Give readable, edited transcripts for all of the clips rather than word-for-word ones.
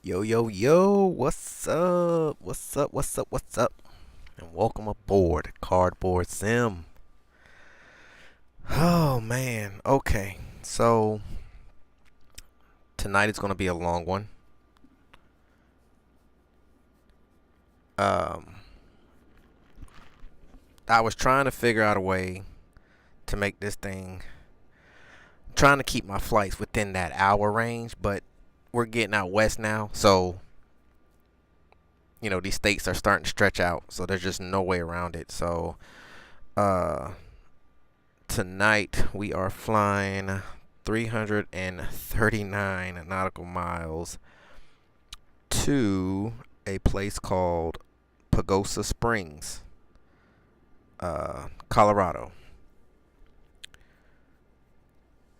Yo, yo, yo, what's up? What's up? What's up? What's up? And welcome aboard CardboardSim. Oh man, okay. So tonight is gonna be a long one. Um I was trying to figure out a way to make this thing, trying to keep my flights within that hour range, but we're getting out west now, so these states are starting to stretch out, so there's just no way around it. So tonight we are flying 339 nautical miles to a place called Pagosa Springs, Colorado.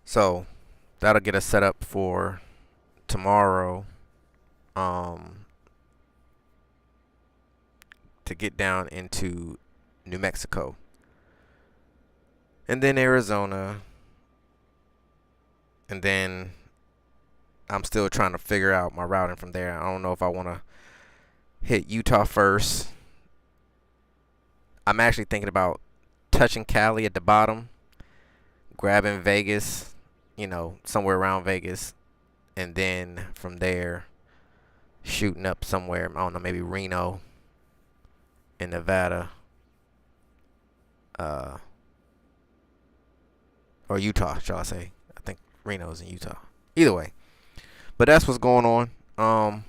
So that'll get us set up for tomorrow, to get down into New Mexico, and then Arizona, and then I'm still trying to figure out my routing from there. I don't know if I want to hit Utah first. I'm actually thinking about touching Cali at the bottom, grabbing Vegas, somewhere around Vegas, and then from there shooting up somewhere, I don't know, maybe Reno in Nevada, or Utah, shall I say. I think Reno's in Utah. Either way, but that's what's going on. I'm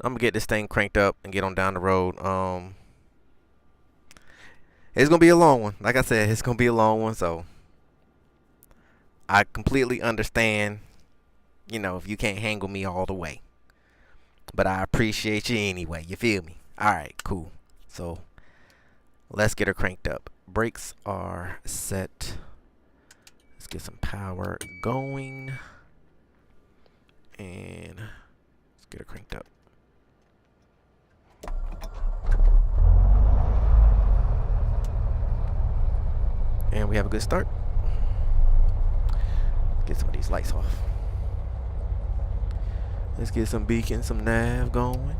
gonna get this thing cranked up and get on down the road. It's gonna be a long one. Like I said, it's gonna be a long one, so I completely understand, if you can't hang with me all the way. But I appreciate you anyway. You feel me? Alright, cool. So let's get her cranked up. Brakes are set. Let's get some power going. And let's get her cranked up. And we have a good start. Get some of these lights off. Let's get some beacon, some nav going.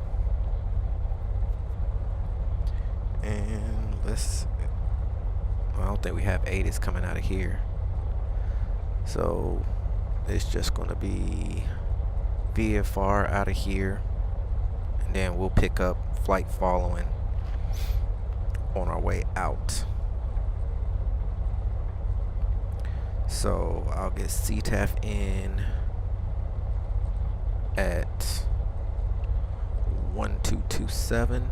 And I don't think we have ATIS coming out of here. So it's just going to be VFR out of here. And then we'll pick up flight following on our way out. So I'll get CTAF in at 1227.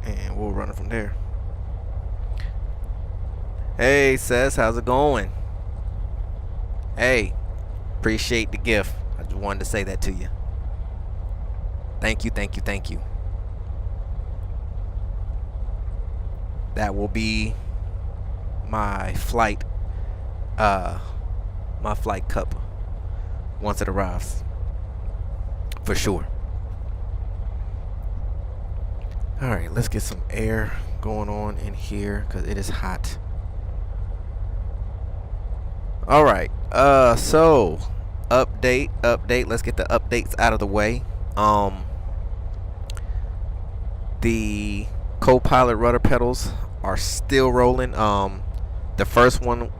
And we'll run it from there. Hey, Sess, how's it going? Hey, appreciate the gift. I just wanted to say that to you. Thank you, thank you, thank you. That will be my flight cup once it arrives, for sure. All right, let's get some air going on in here because it is hot. All right, so update. Let's get the updates out of the way. The co-pilot rudder pedals are still rolling. The first one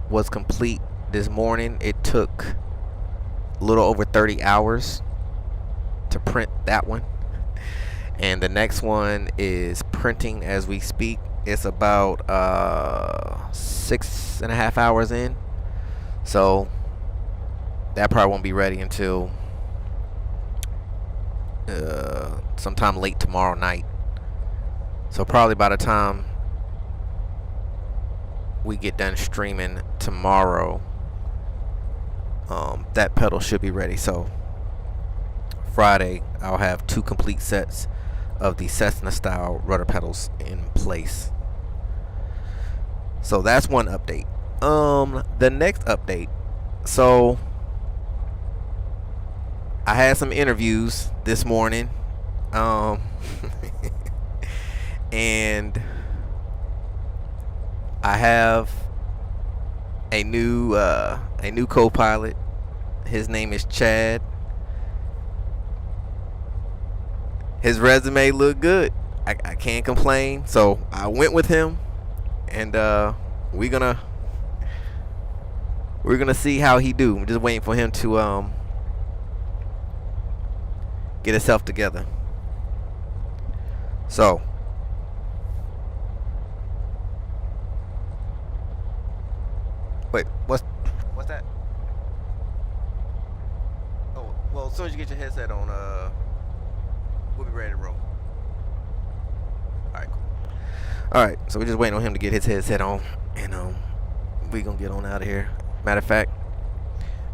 was complete this morning. It took a little over 30 hours to print that one. And the next one is printing as we speak. It's about 6.5 hours in. So that probably won't be ready until sometime late tomorrow night. So probably by the time we get done streaming tomorrow, that pedal should be ready. So Friday I'll have 2 complete sets of the Cessna style rudder pedals in place. So that's one update. The next update, so I had some interviews this morning, and I have a new co-pilot. His name is Chad. His resume looked good. I can't complain. So I went with him, and we're gonna see how he do. I'm just waiting for him to get himself together. So wait, what's that? Oh, well, as soon as you get your headset on, we'll be ready to roll. All right, cool. All right, so we're just waiting on him to get his headset on, and we gonna get on out of here. Matter of fact,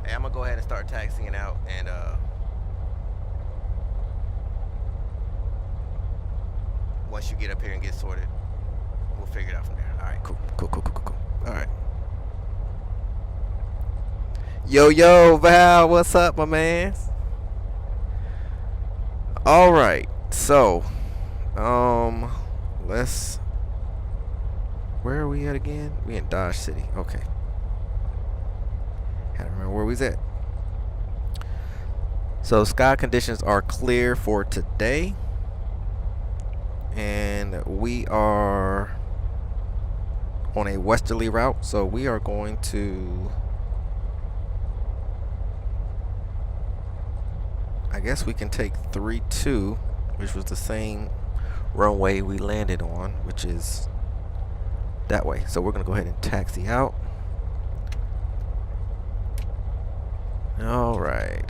hey, I'm gonna go ahead and start taxiing out, and once you get up here and get sorted, we'll figure it out from there. All right, cool. All right. Yo, Val, what's up, my man? All right, so, let's. Where are we at again? We in Dodge City. Okay. Had to remember where we was at. So sky conditions are clear for today, and we are on a westerly route. So we are going to. I guess we can take 32, which was the same runway we landed on, which is that way. So we're gonna go ahead and taxi out. All right,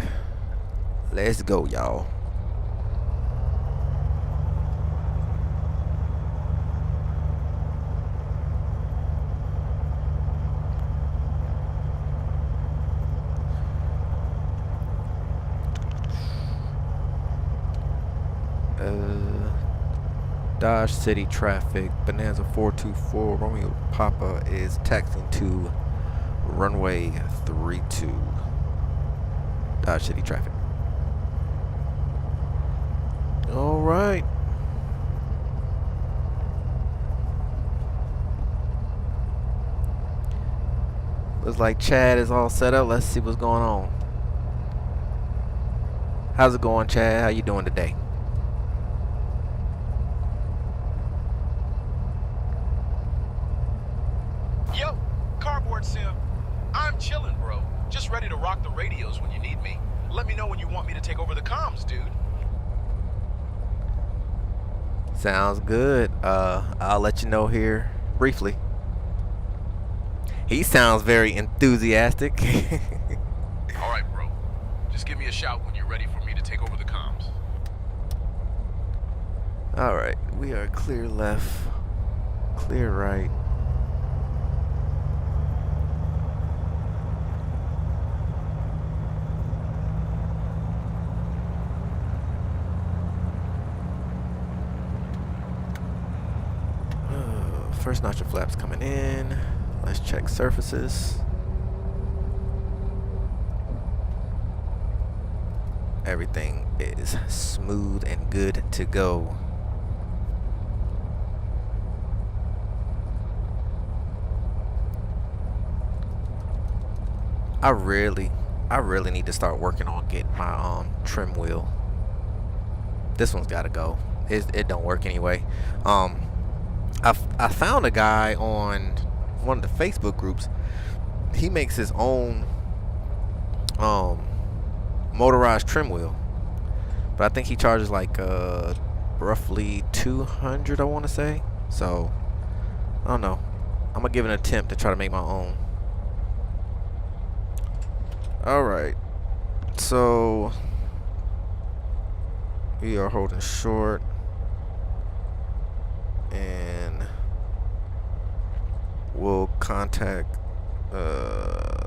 let's go, y'all. Dodge City traffic. Bonanza 424 Romeo Papa is taxiing to runway 32. Dodge City traffic. All right. Looks like Chad is all set up. Let's see what's going on. How's it going, Chad? How you doing today? Yo, CardboardSim. I'm chillin', bro. Just ready to rock the radios when you need me. Let me know when you want me to take over the comms, dude. Sounds good. I'll let you know here briefly. He sounds very enthusiastic. All right, bro. Just give me a shout when you're ready for me to take over the comms. All right, we are clear left, clear right. First notch of flaps coming in. Let's check surfaces. Everything is smooth and good to go. I really need to start working on getting my trim wheel. This one's got to go. It don't work anyway. I found a guy on one of the Facebook groups. He makes his own motorized trim wheel, but I think he charges like roughly 200, I want to say. So I don't know. I'm gonna give it an attempt to try to make my own. All right, so we are holding short, and we'll contact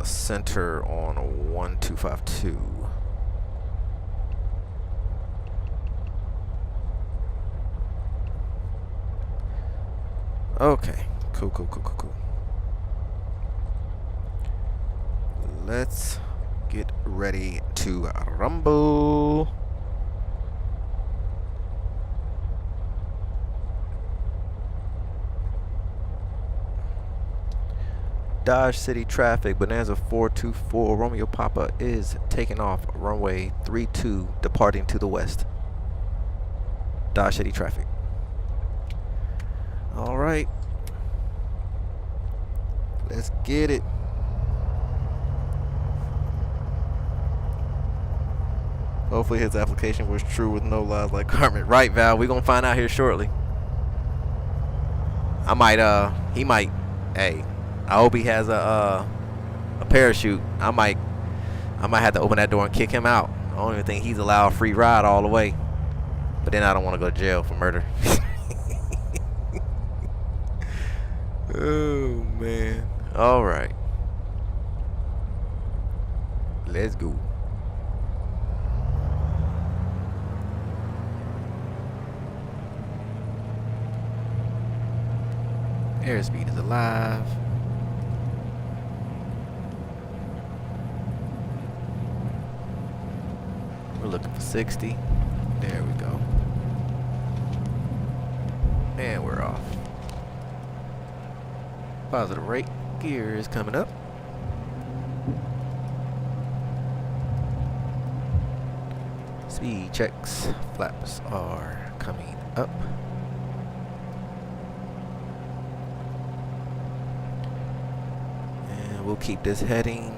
center on 1252. Okay, cool. Let's get ready to rumble. Dodge City traffic, Bonanza 424, Romeo Papa is taking off runway 32, departing to the west. Dodge City traffic. All right. Let's get it. Hopefully his application was true with no lies like Carmen. Right, Val, we're going to find out here shortly. He might, hey, I hope he has a parachute. I might have to open that door and kick him out. I don't even think he's allowed a free ride all the way. But then I don't want to go to jail for murder. Oh, man. All right. Let's go. Airspeed is alive. We're looking for 60. There we go. And we're off. Positive rate. Gear is coming up. Speed checks. Flaps are coming up. And we'll keep this heading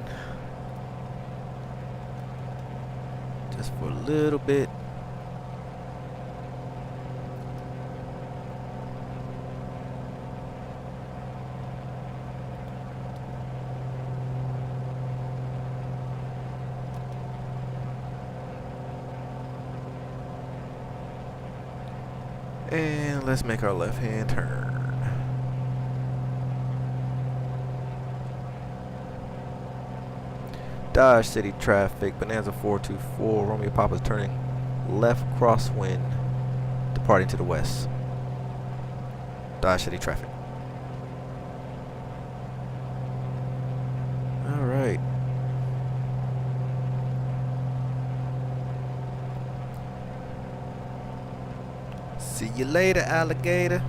just for a little bit. And let's make our left-hand turn. Dodge City traffic, Bonanza 424, Romeo Papa's turning left crosswind, departing to the west. Dodge City traffic. All right. See you later, alligator.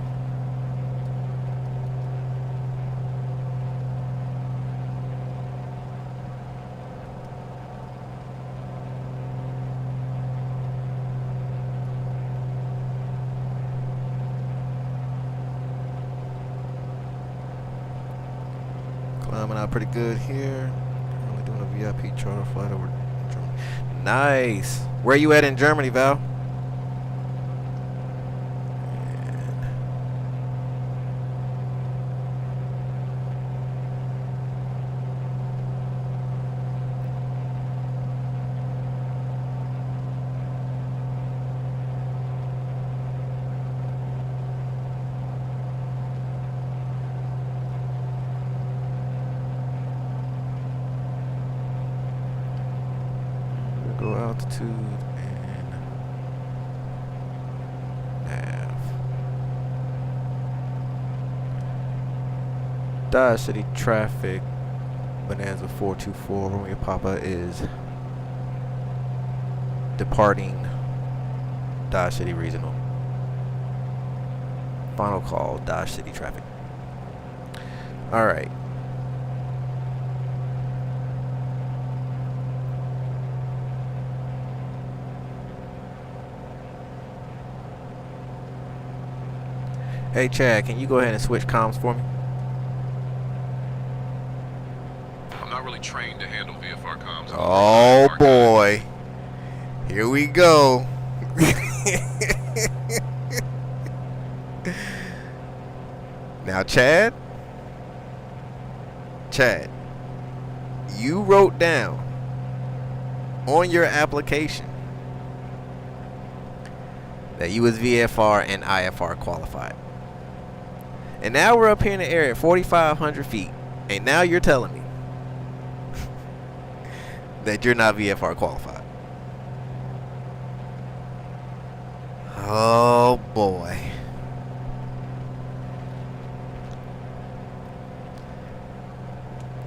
Climbing out pretty good here. We're doing a VIP charter flight over Germany. Nice. Where you at in Germany, Val? Go altitude and nav. Dodge City traffic, Bonanza 424, Romeo Papa is departing Dodge City Regional. Final call, Dodge City traffic. All right. Hey Chad, can you go ahead and switch comms for me? I'm not really trained to handle VFR comms. Oh boy. Here we go. Now Chad, you wrote down on your application that you was VFR and IFR qualified. And now we're up here in the air at 4,500 feet. And now you're telling me that you're not VFR qualified. Oh boy.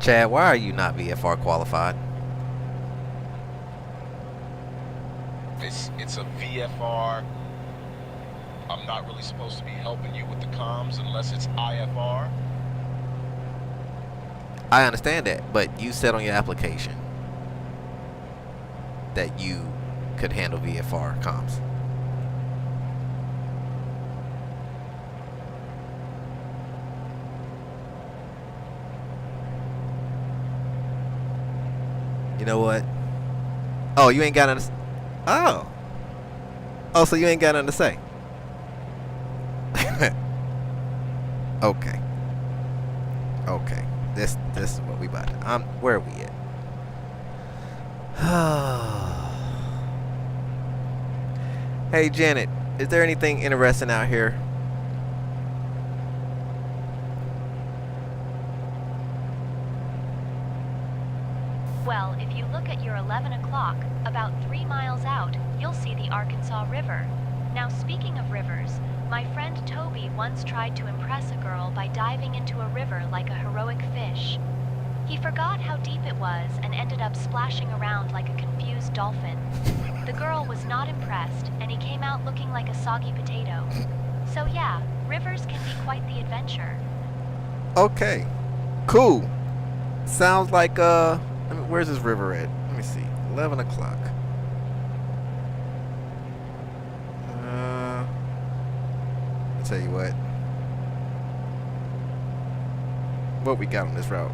Chad, why are you not VFR qualified? It's a VFR. I'm not really supposed to be helping you with the comms unless it's IFR. I understand that, but you said on your application that you could handle VFR comms. You know what? Oh, you ain't got nothing. Oh. Oh, so you ain't got nothing to say. Okay. Okay. This is what we about to. Where are we at? Hey Janet, is there anything interesting out here? Well, if you look at your 11 o'clock, about 3 miles out, you'll see the Arkansas River. Now, speaking of rivers, my friend Toby once tried to impress a girl by diving into a river like a heroic fish. He forgot how deep it was and ended up splashing around like a confused dolphin. The girl was not impressed, and he came out looking like a soggy potato. So yeah, rivers can be quite the adventure. Okay, cool. Sounds like where's this river at? Let me see. 11 o'clock. I'll tell you what we got on this route.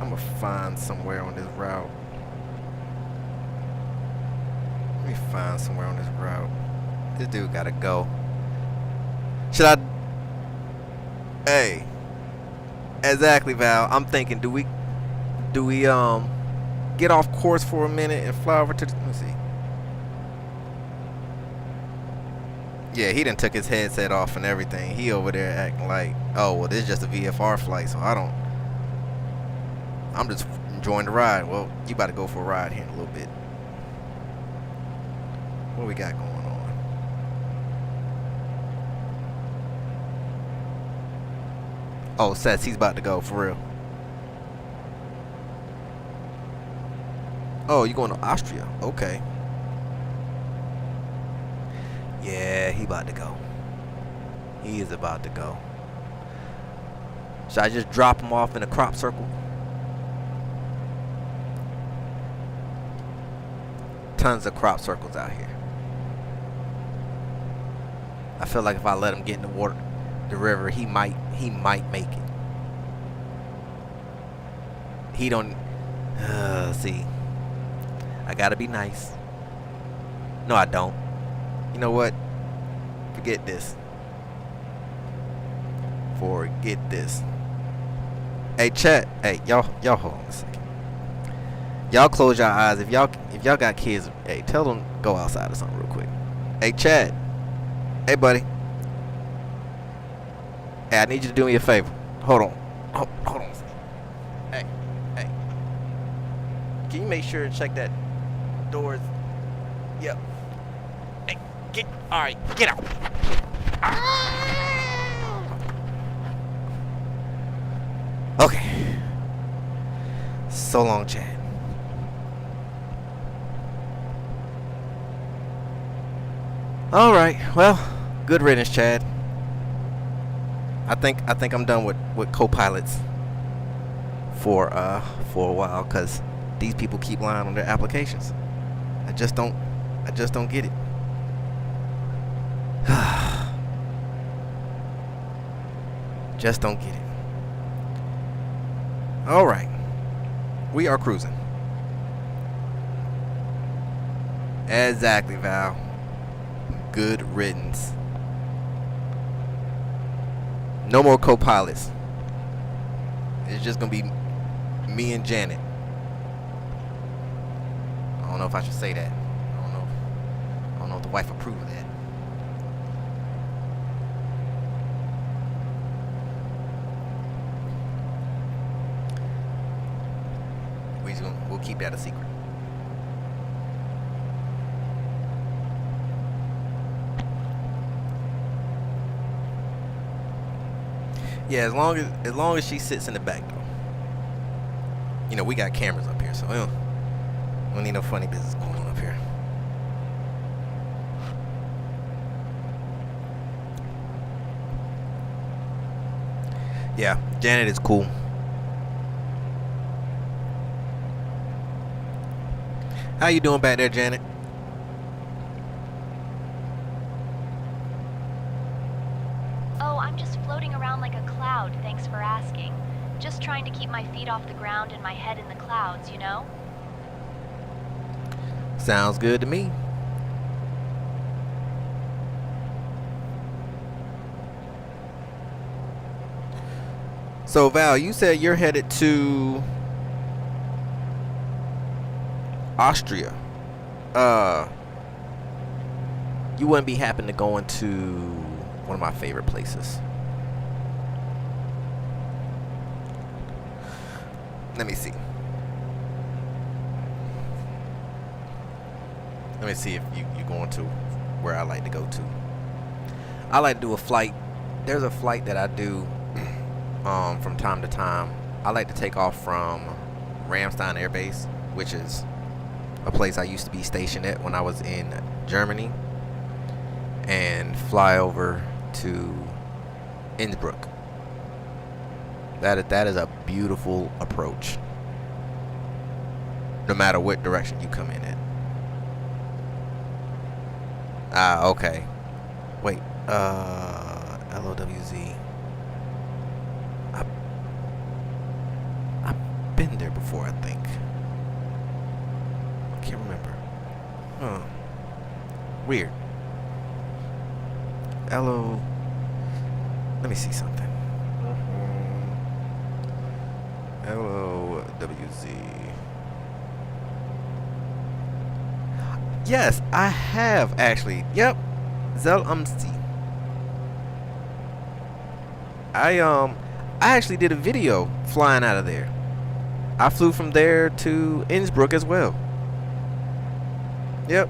I'm gonna find somewhere on this route. Let me find somewhere on this route. This dude gotta go. Should I? Hey. Exactly, Val. I'm thinking, do we get off course for a minute and fly over to the, let me see. Yeah, he done took his headset off and everything. He over there acting like, oh, well, this is just a VFR flight, so I'm just enjoying the ride. Well, you about to go for a ride here in a little bit. What we got going on? Oh, Seth, he's about to go, for real. Oh, you going to Austria? Okay. Yeah, he about to go. He is about to go. Should I just drop him off in a crop circle? Tons of crop circles out here. I feel like if I let him get in the water, the river, he might make it. He don't. See, I gotta be nice. No, I don't. You know what? Forget this. Forget this. Hey, chat. Hey, y'all hold on a second. Y'all close your eyes. If y'all got kids, hey, tell them go outside or something real quick. Hey, Chad. Hey, buddy. Hey, I need you to do me a favor. Hold on. Hold on a second. Hey. Can you make sure and check that doors? Yep. Hey, alright, get out. Okay. So long, Chad. All right. Well, good riddance, Chad. I think I'm done with co-pilots for a while, because these people keep lying on their applications. I just don't get it. Just don't get it. All right. We are cruising. Exactly, Val. Good riddance. No more co-pilots. It's just gonna be me and Janet. I don't know if I should say that. I don't know if the wife approved of that. We'll keep that a secret. Yeah, as long as she sits in the back though. You know, we got cameras up here, so we don't need no funny business going on up here. Yeah, Janet is cool. How you doing back there, Janet? Oh, I'm just floating around like a cloud, thanks for asking. Just trying to keep my feet off the ground and my head in the clouds, you know? Sounds good to me. So Val, you said you're headed to Austria. You wouldn't be happen to going to one of my favorite places. Let me see. Let me see if you're going to where I like to go to. I like to do a flight. There's a flight that I do from time to time. I like to take off from Ramstein Air Base, which is a place I used to be stationed at when I was in Germany, and fly over to Innsbruck. That is a beautiful approach, no matter what direction you come in at. Okay. Wait, LOWZ. I've been there before, I think. I can't remember. Huh. Weird. Let me see something. LOWZ. Yes, I have actually. Yep. Zell-Umsti. I actually did a video flying out of there. I flew from there to Innsbruck as well. Yep.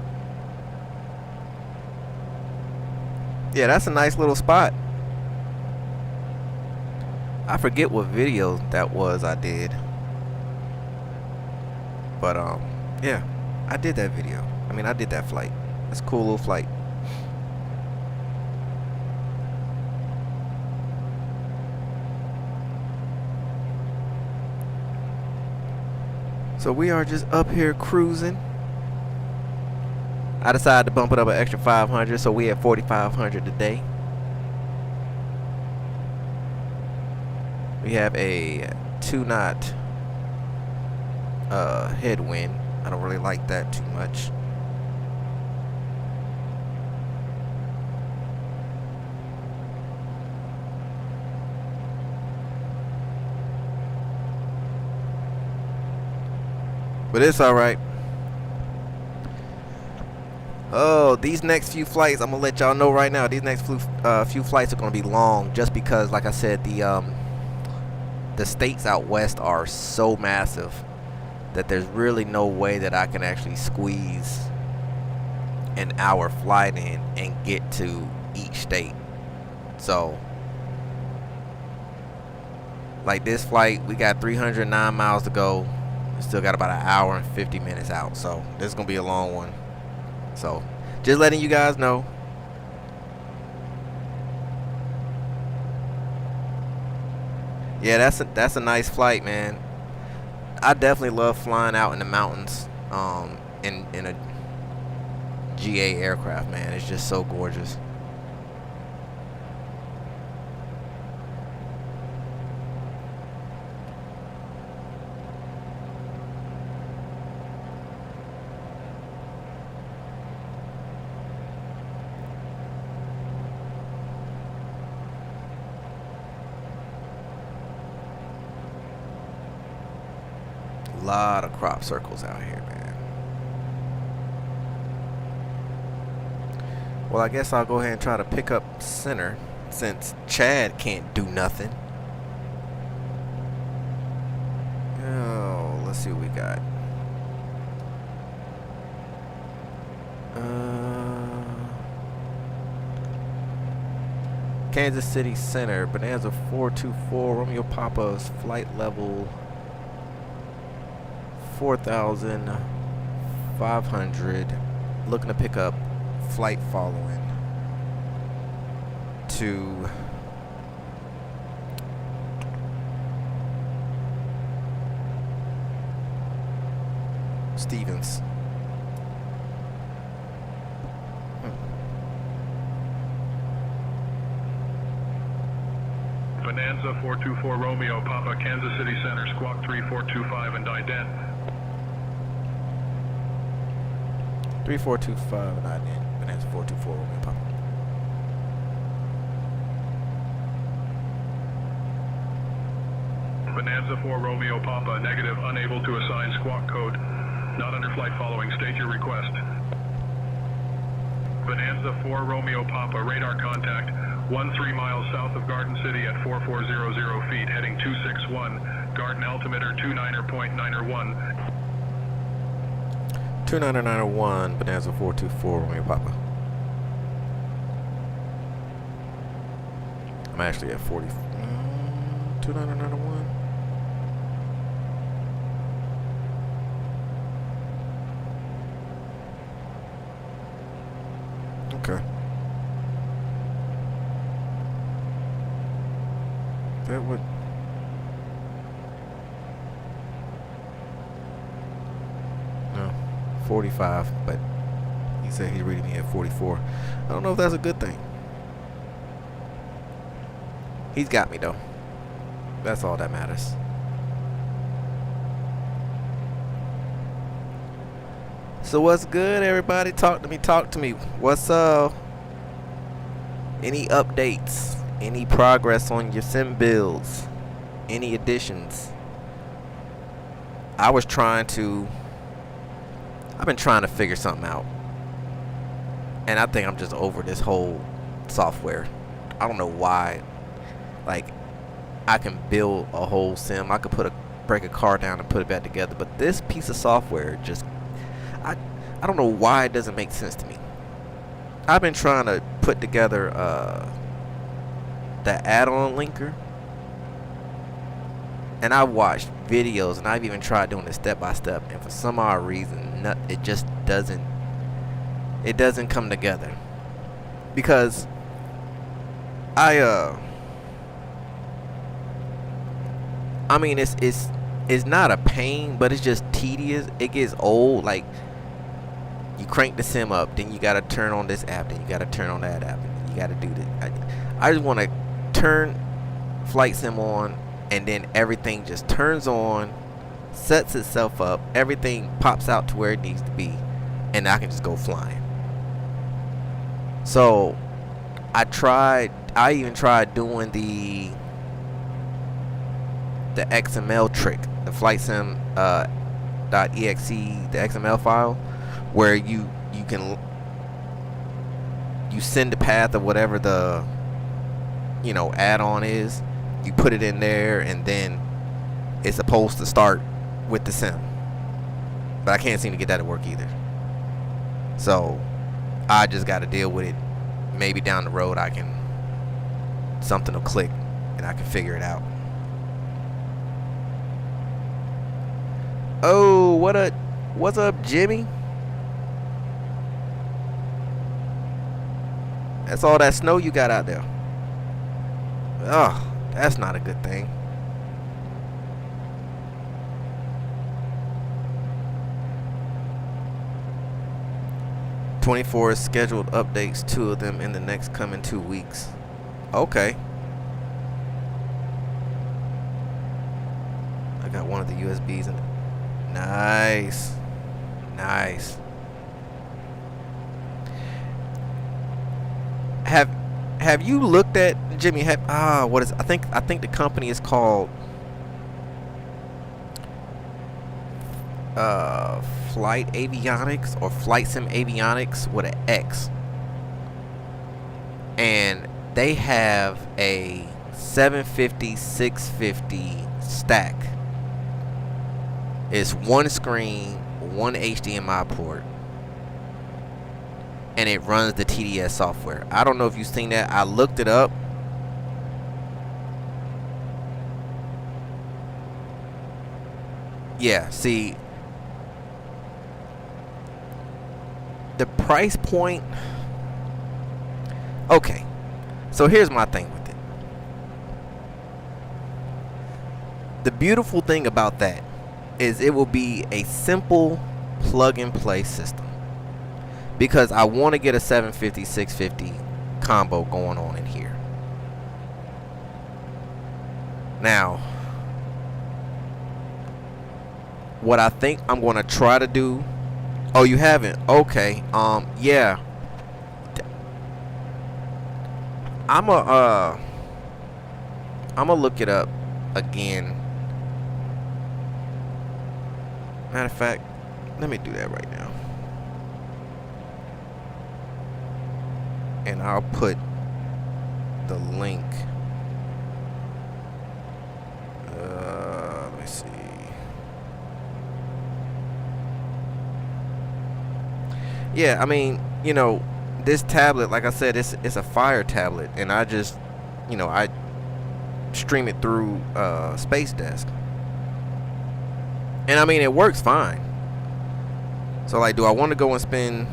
Yeah, that's a nice little spot. I forget what video that was I did. But yeah, I did that video. I mean, I did that flight. It's a cool little flight. So we are just up here cruising. I decided to bump it up an extra 500, so we at 4,500 today. We have a 2-knot headwind. I don't really like that too much. But it's alright. Oh, these next few flights, I'm gonna let y'all know right now. These next few flights are gonna be long, just because, like I said, the states out west are so massive that there's really no way that I can actually squeeze an hour flight in and get to each state. So, like this flight, we got 309 miles to go. We still got about an hour and 50 minutes out, so this is gonna be a long one. So, just letting you guys know. Yeah, that's a nice flight, man. I definitely love flying out in the mountains, in a GA aircraft, man. It's just so gorgeous. Lot of crop circles out here, man. Well, I guess I'll go ahead and try to pick up center since Chad can't do nothing. Oh, let's see what we got. Kansas City Center, Bonanza 424, Romeo Papa's flight level 4,500. Looking to pick up flight following to Stevens. Bonanza 424 Romeo Papa, Kansas City Center, squawk 3425 and ident. 3425 and ident. Bonanza 424 Romeo Papa. Bonanza 4 Romeo Papa, negative, unable to assign squawk code. Not under flight following. State your request. Bonanza 4 Romeo Papa, radar contact. 13 miles south of Garden City at 4400 feet, heading 261. Garden altimeter 29.901. 29901, Bonanza 424 Romeo Papa. I'm actually at 40. 29901. Okay. That would. No, 45, but he said he's reading me at 44. I don't know if that's a good thing. He's got me though. That's all that matters. So what's good, everybody? Talk to me, talk to me. What's up? Any updates? Any progress on your sim builds? Any additions? I've been trying to figure something out. And I think I'm just over this whole software. I don't know why. Like, I can build a whole sim. I could break a car down and put it back together. But this piece of software just, I don't know why it doesn't make sense to me. I've been trying to put together the add-on linker, and I watched videos, and I've even tried doing it step by step, and for some odd reason, it just doesn't come together. Because I mean, it's not a pain, but it's just tedious. It gets old. Like, you crank the sim up, then you gotta turn on this app, then you gotta turn on that app, and you gotta do this. I just want to turn flight sim on, and then everything just turns on, sets itself up, everything pops out to where it needs to be, and I can just go flying. So I even tried doing the XML trick, the flightsim.exe, the XML file, where you send the path of whatever the add-on is, you put it in there, and then it's supposed to start with the sim. But I can't seem to get that to work either. So I just got to deal with it. Maybe down the road something will click and I can figure it out. Oh, what's up, Jimmy? That's all that snow you got out there. Oh, that's not a good thing. '24 scheduled updates, 2 of them in the next coming 2 weeks. Okay. I got one of the USBs in it. Nice. Nice. Have you looked at, Jimmy? What is? I think the company is called Flight Avionics or Flight Sim Avionics with an X, and they have a 750/650 stack. It's one screen, one HDMI port, and it runs the TDS software. I don't know if you've seen that. I looked it up. Yeah, see, the price point. Okay, so here's my thing with it. The beautiful thing about that is it will be a simple plug-and-play system. Because I want to get a 750/650 combo going on in here. Now, what I think I'm going to try to do. Oh, you haven't? Okay. Yeah. I'm gonna look it up again. Matter of fact, let me do that right now. And I'll put the link. Let me see. Yeah, I mean, you know, this tablet, like I said, it's a Fire tablet, and I just, you know, I stream it through SpaceDesk, and I mean, it works fine. So, like, do I want to go and spend,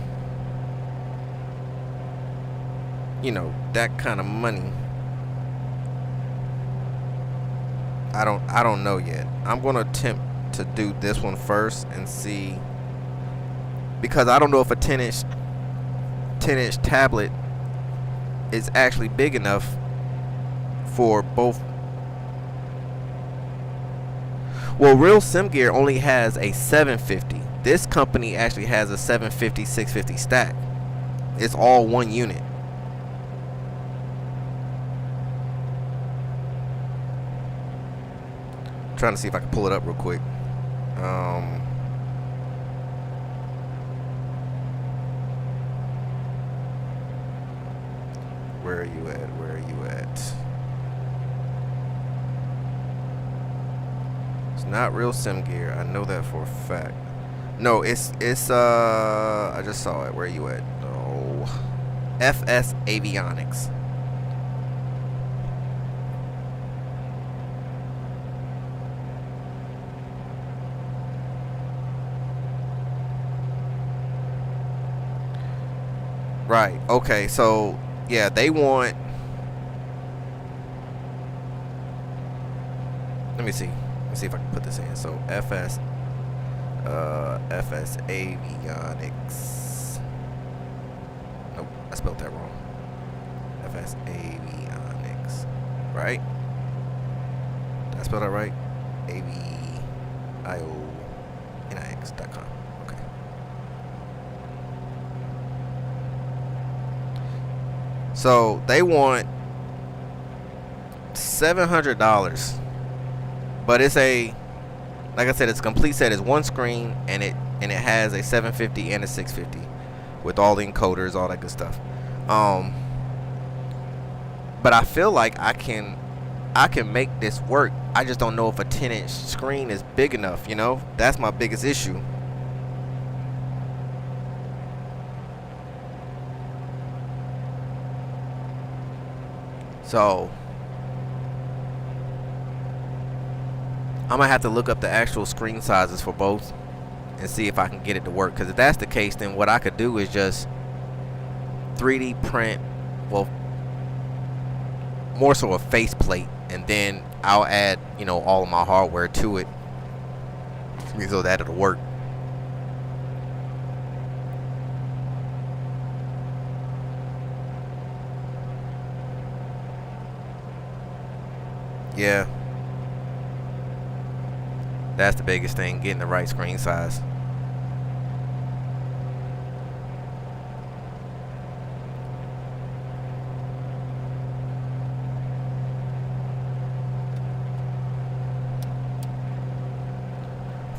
you know, that kind of money? I don't know yet. I'm gonna attempt to do this one first and see, because I don't know if a 10-inch tablet is actually big enough for both. Well, Real Sim Gear only has a 750. This company actually has a 750 650 stack. It's all one unit. Trying to see if I can pull it up real quick. Where are you at? Where are you at? It's not Real Sim Gear. I know that for a fact. No, it's I just saw it. Where are you at? Oh, FS Avionics. Right. Okay. So yeah, they want. Let me see. Let me see if I can put this in. So FS Avionics. Nope, I spelled that wrong. FS Avionics. Right? Did I spell that right? avionix.com. Okay. So they want $700, but it's a, like I said, it's a complete set. It's one screen, and it has a 750 and a 650 with all the encoders, all that good stuff. But I feel like I can make this work. I just don't know if a 10-inch screen is big enough. You know, that's my biggest issue. So I'm gonna have to look up the actual screen sizes for both and see if I can get it to work. Because if that's the case, then what I could do is just 3D print, well, more so a faceplate, and then I'll add, you know, all of my hardware to it, so that it'll work. Yeah, that's the biggest thing, getting the right screen size.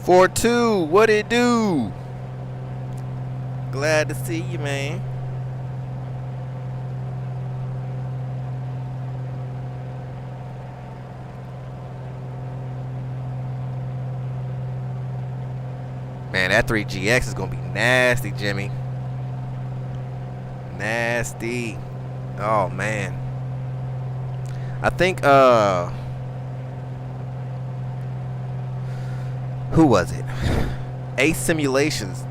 For two, what it do? Glad to see you, man. Man, that 3GX is gonna be nasty, Jimmy. Nasty. Oh man. I think who was it? Ace Simulations.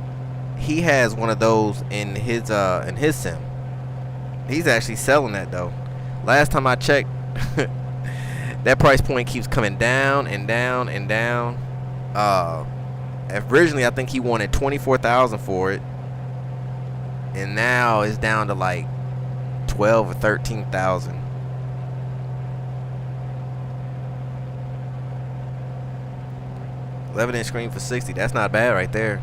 He has one of those in his sim. He's actually selling that though. Last time I checked, that price point keeps coming down and down and down. Originally I think he wanted $24,000 for it, and now it's down to like 12 or 13,000. 11-inch screen for 60. That's not bad right there.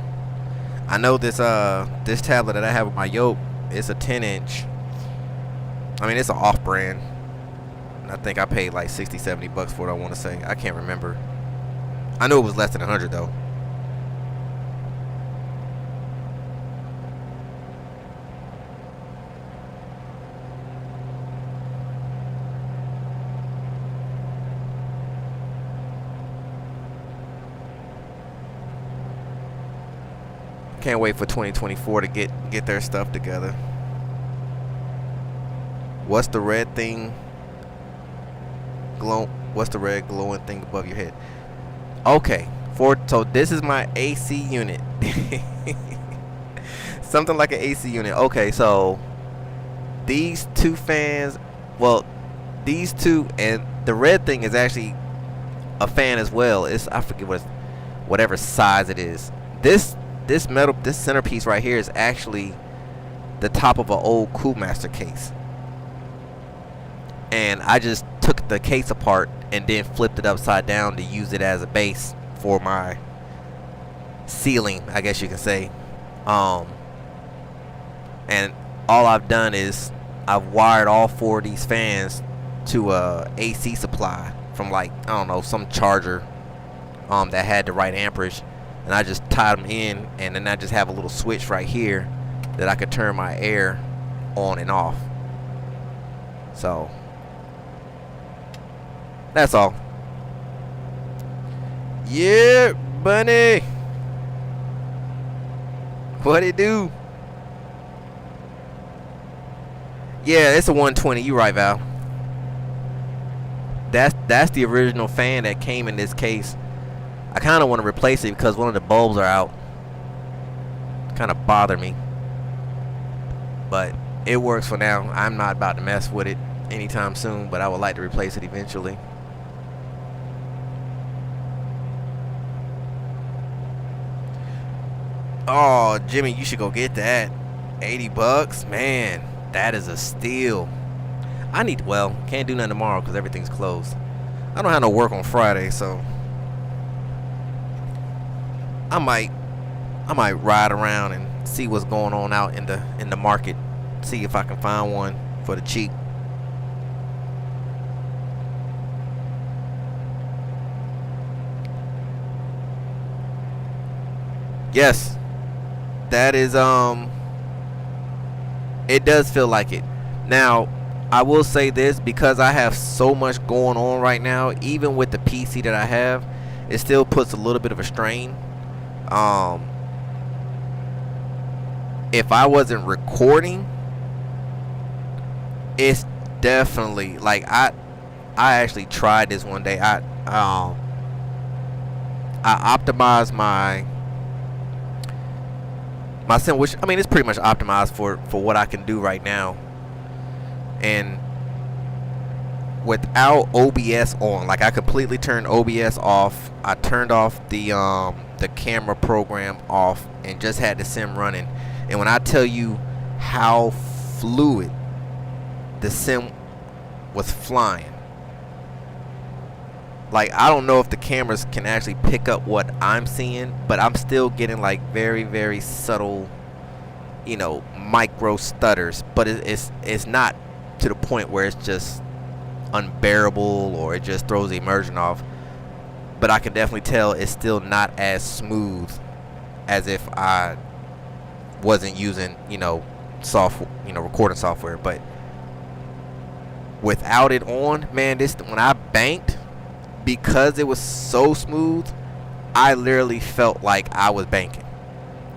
I know this this tablet that I have with my yoke, it's a 10-inch. I mean, it's an off-brand. I think I paid like 60, 70 bucks for it, I want to say. I can't remember. I know it was less than 100 though. Can't wait for 2024 to get their stuff together. What's the red thing? What's the red glowing thing above your head? Okay, so this is my AC unit. Something like an AC unit. Okay, so these two fans, well, these two, and the red thing is actually a fan as well. It's, I forget whatever size it is. This centerpiece right here is actually the top of an old Coolmaster case, and I just took the case apart and then flipped it upside down to use it as a base for my ceiling, I guess you can say. And all I've done is I've wired all 4 of these fans to a AC supply from, like, I don't know, some charger that had the right amperage, and I just tied them in, and then I just have a little switch right here that I could turn my air on and off. So that's all. Yeah, bunny. What it do? Yeah, it's a 120. You right, Val. That's the original fan that came in this case. I kind of want to replace it because one of the bulbs are out. Kind of bother me. But it works for now. I'm not about to mess with it anytime soon, but I would like to replace it eventually. Oh, Jimmy, you should go get that. 80 bucks? Man, that is a steal. Well, can't do nothing tomorrow because everything's closed. I don't have no work on Friday, so I might ride around and see what's going on out in the market. See if I can find one for the cheap. Yes. That is it does feel like it. Now, I will say this, because I have so much going on right now, even with the PC that I have, it still puts a little bit of a strain. If I wasn't recording, it's definitely like I actually tried this one day. I optimized my sim, which, I mean, it's pretty much optimized for what I can do right now, and without OBS on, like, I completely turned OBS off. I turned off the camera program off and just had the sim running. And when I tell you how fluid the sim was flying, like, I don't know if the cameras can actually pick up what I'm seeing, but I'm still getting like very, very subtle, you know, micro stutters. But it's not to the point where it's just unbearable or it just throws the immersion off. But I can definitely tell it's still not as smooth as if I wasn't using, you know, recording software. But without it on, man, when I banked, because it was so smooth, I literally felt like I was banking.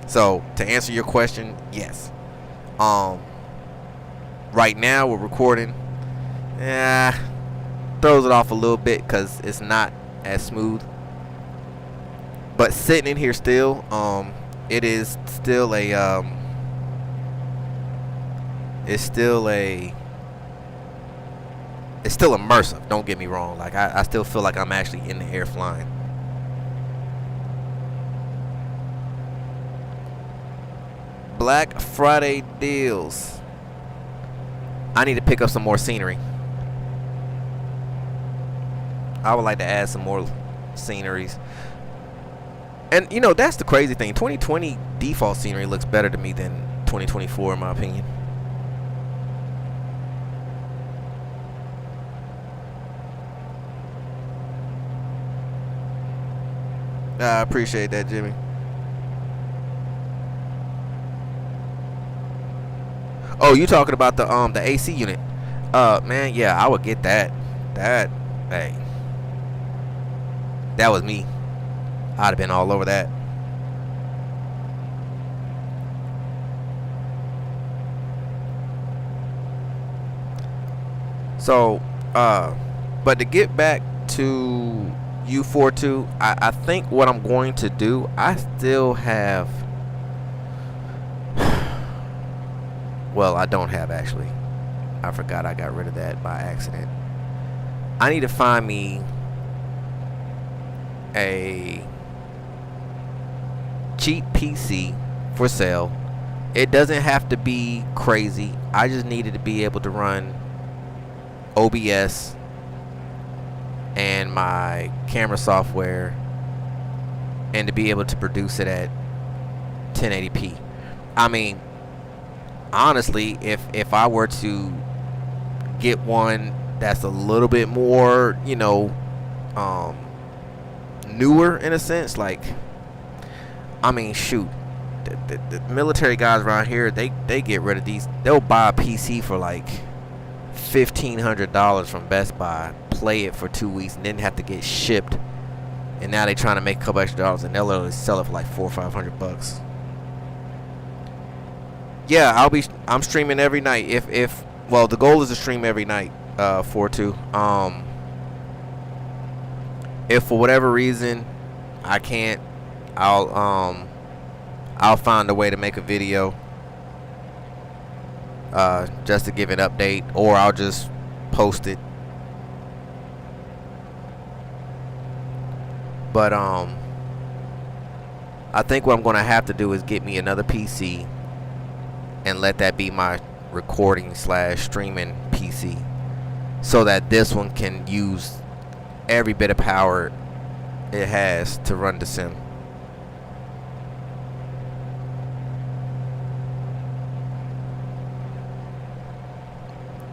So to answer your question, yes. Right now we're recording. Throws it off a little bit because it's not as smooth. But sitting in here still, it is still a it's still immersive, don't get me wrong. Like, I still feel like I'm actually in the air flying. Black Friday deals. I need to pick up some more scenery. I would like to add some more sceneries. And you know, that's the crazy thing. 2020 default scenery looks better to me than 2024 in my opinion. I appreciate that, Jimmy. Oh, you talking about the AC unit? Man, yeah, I would get that. Hey, that was me. I'd have been all over that. So, but to get back to U42, I think what I'm going to do, I still have, well, I don't have actually. I forgot I got rid of that by accident. I need to find me a cheap PC for sale. It doesn't have to be crazy. I just needed to be able to run OBS and my camera software and to be able to produce it at 1080p. I mean, honestly, if I were to get one that's a little bit more, you know, newer in a sense, like, I mean, shoot, the military guys around here, they get rid of these. They'll buy a PC for like $1,500 from Best Buy, play it for 2 weeks, and then have to get shipped. And now they trying to make a couple extra dollars, and they'll literally sell it for like $400 or $500. Yeah, I'm streaming every night. If well, the goal is to stream every night. 4-2. If for whatever reason I can't, I'll find a way to make a video just to give an update, or I'll just post it. But I think what I'm gonna have to do is get me another PC and let that be my recording / streaming PC, so that this one can use every bit of power it has to run the sim.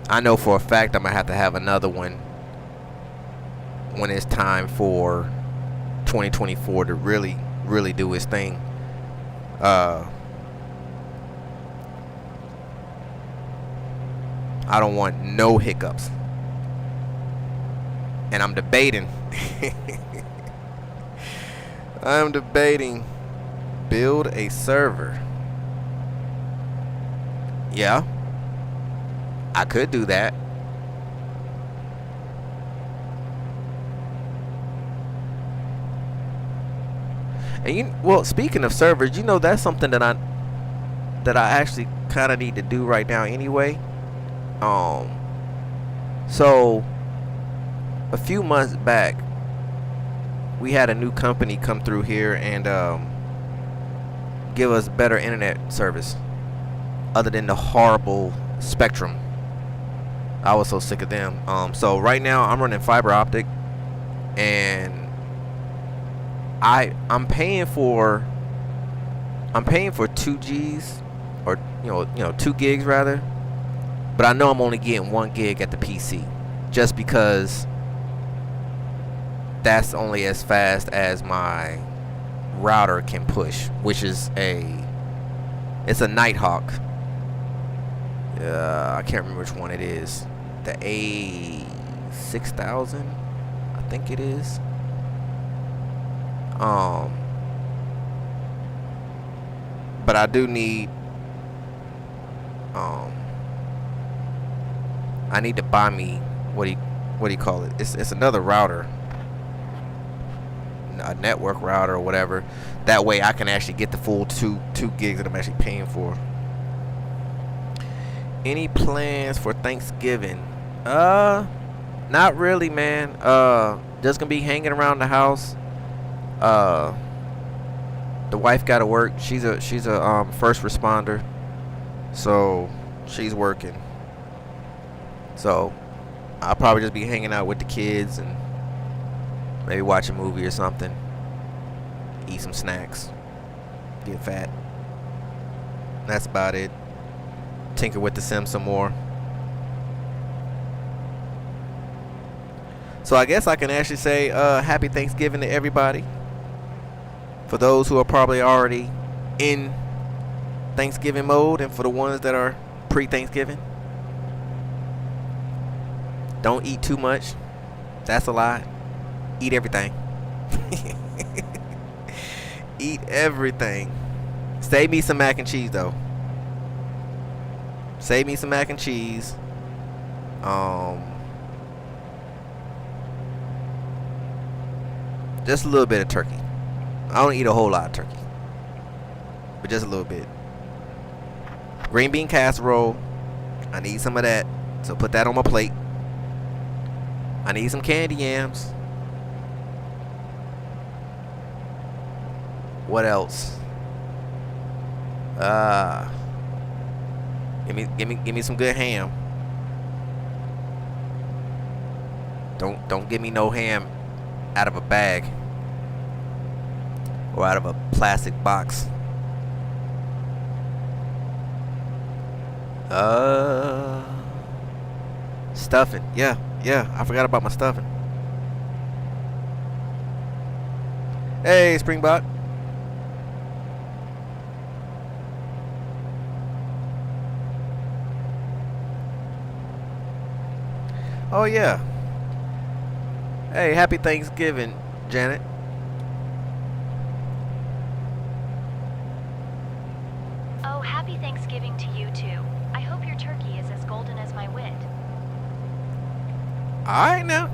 I know for a fact I'm gonna have to have another one when it's time for 2024 to really do its thing. I don't want no hiccups. And I'm debating. I'm debating build a server. Yeah, I could do that. And well, speaking of servers, you know, that's something that I actually kind of need to do right now anyway. So a few months back, we had a new company come through here and give us better internet service other than the horrible Spectrum. I was so sick of them. So right now I'm running fiber optic, and I'm paying for 2 G's, or you know 2 gigs rather. But I know I'm only getting 1 gig at the PC, just because that's only as fast as my router can push, which is it's a Nighthawk. I can't remember which one it is. The A6000, I think it is. But I do need I need to buy me what do you call it? It's another router, a network router or whatever. That way I can actually get the full 2 gigs that I'm actually paying for. Any plans for Thanksgiving? Not really, man. Just gonna be hanging around the house. The wife got to work. She's a first responder, so she's working. So I'll probably just be hanging out with the kids and maybe watch a movie or something. eat some snacks, get fat. That's about it. Tinker with the sim some more. So I guess I can actually say happy Thanksgiving to everybody. For those who are probably already in Thanksgiving mode, and for the ones that are pre-Thanksgiving, don't eat too much. That's a lie. Eat everything. Eat everything. Save me some mac and cheese though. Save me some mac and cheese. Just a little bit of turkey. I don't eat a whole lot of turkey, but just a little bit. Green bean casserole. I need some of that, so put that on my plate. I need some candy yams. What else? Give me some good ham. Don't give me no ham out of a bag or out of a plastic box. Stuffing. Yeah, I forgot about my stuffing. Hey, Springbok. Oh yeah. Hey, happy Thanksgiving, Janet. Oh, happy Thanksgiving to you too. I hope your turkey is as golden as my wit. Alright now.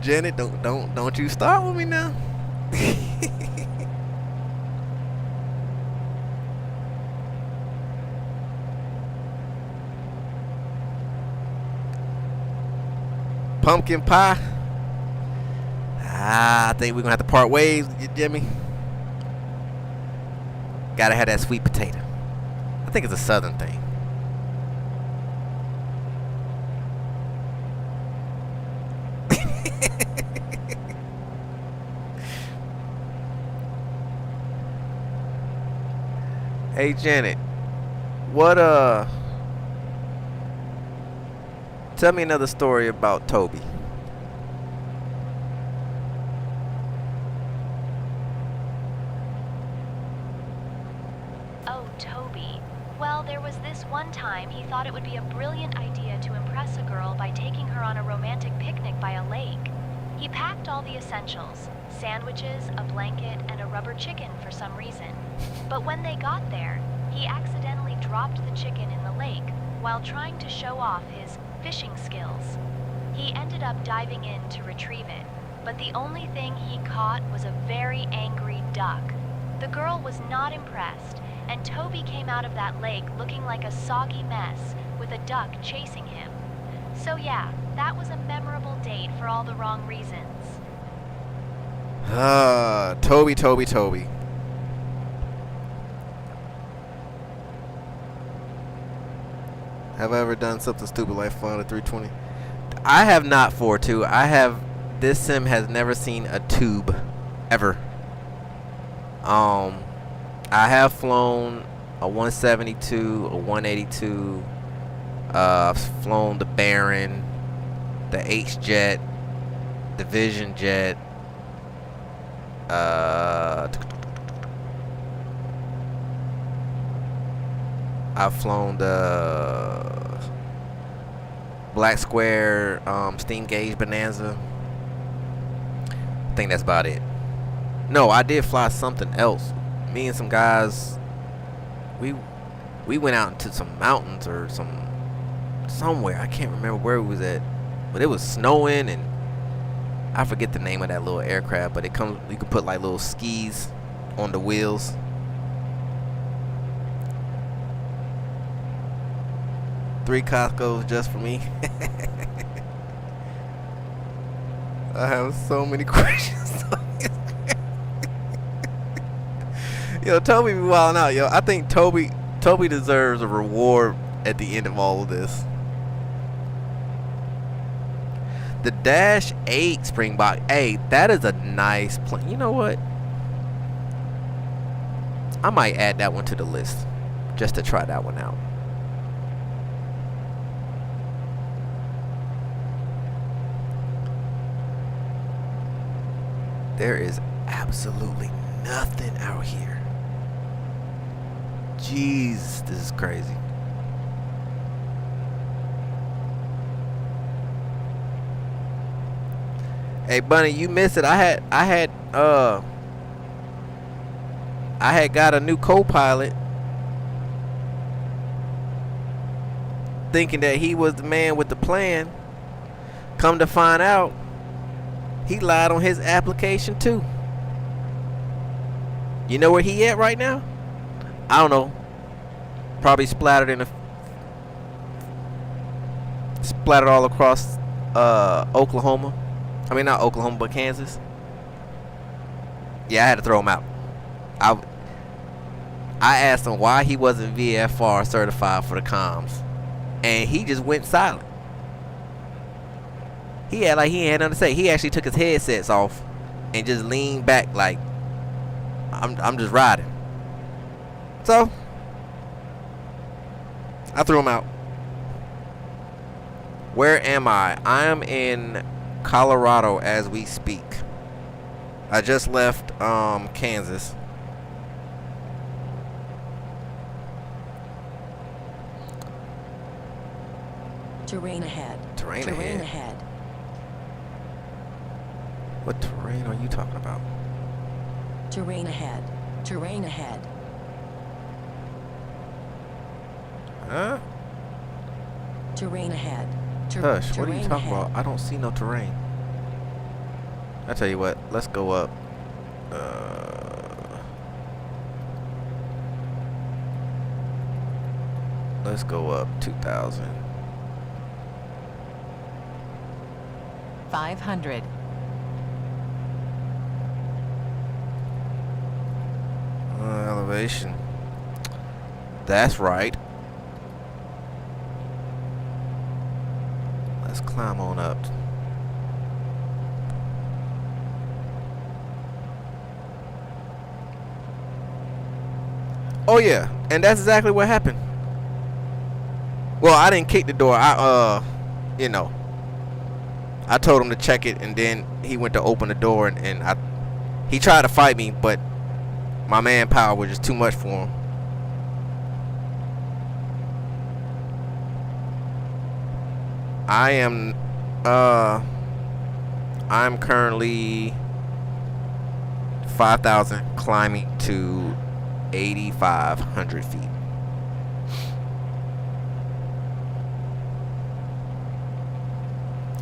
Janet, don't you start with me now. Pumpkin pie. I think we're gonna have to part ways, Jimmy. Gotta have that sweet potato. I think it's a southern thing. Hey Janet, what tell me another story about Toby. Oh, Toby. Well, there was this one time he thought it would be a brilliant idea to impress a girl by taking her on a romantic picnic by a lake. He packed all the essentials, sandwiches, a blanket, and a rubber chicken for some reason. But when they got there, he accidentally dropped the chicken in the lake while trying to show off his fishing skills. He ended up diving in to retrieve it, but the only thing he caught was a very angry duck. The girl was not impressed, and Toby came out of that lake looking like a soggy mess with a duck chasing him. So yeah, that was a memorable date for all the wrong reasons. Toby. Have I ever done something stupid like flying a 320? I have not for two. This sim has never seen a tube ever. I have flown a 172, a 182. I've flown the Baron, the H jet, the Vision jet. I've flown the Black Square steam gauge Bonanza. I think that's about it. No, I did fly something else. Me and some guys, we went out into some mountains or somewhere. I can't remember where we was at, but it was snowing, and I forget the name of that little aircraft. But you can put like little skis on the wheels. Three Costco's just for me. I have so many questions. Yo, Toby be wilding out, yo. I think Toby deserves a reward at the end of all of this. The Dash 8 Springbok. Hey, that is a nice plane. You know what? I might add that one to the list just to try that one out. There is absolutely nothing out here. Jeez, this is crazy. Hey Bunny, you missed it. I had got a new co-pilot, thinking that he was the man with the plan. Come to find out, he lied on his application too. You know where he at right now? I don't know. Probably splattered all across Oklahoma. I mean, not Oklahoma, but Kansas. Yeah, I had to throw him out. I asked him why he wasn't VFR certified for the comms, and he just went silent. He had like he had nothing to say. He actually took his headsets off and just leaned back like, I'm just riding. So I threw him out. Where am I? I am in Colorado as we speak. I just left Kansas. Terrain ahead. Terrain ahead. What terrain are you talking about? Terrain ahead. Terrain ahead. Huh? Terrain ahead. Hush, what are you terrain talking ahead. about? I don't see no terrain. I tell you what, let's go up. Let's go up 2,000. 500. Elevation. That's right. Let's climb on up. Oh yeah, and that's exactly what happened. Well, I didn't kick the door. You know, I told him to check it, and then he went to open the door, and he tried to fight me, but my manpower was just too much for him. I'm currently 5,000 climbing to 8,500 feet.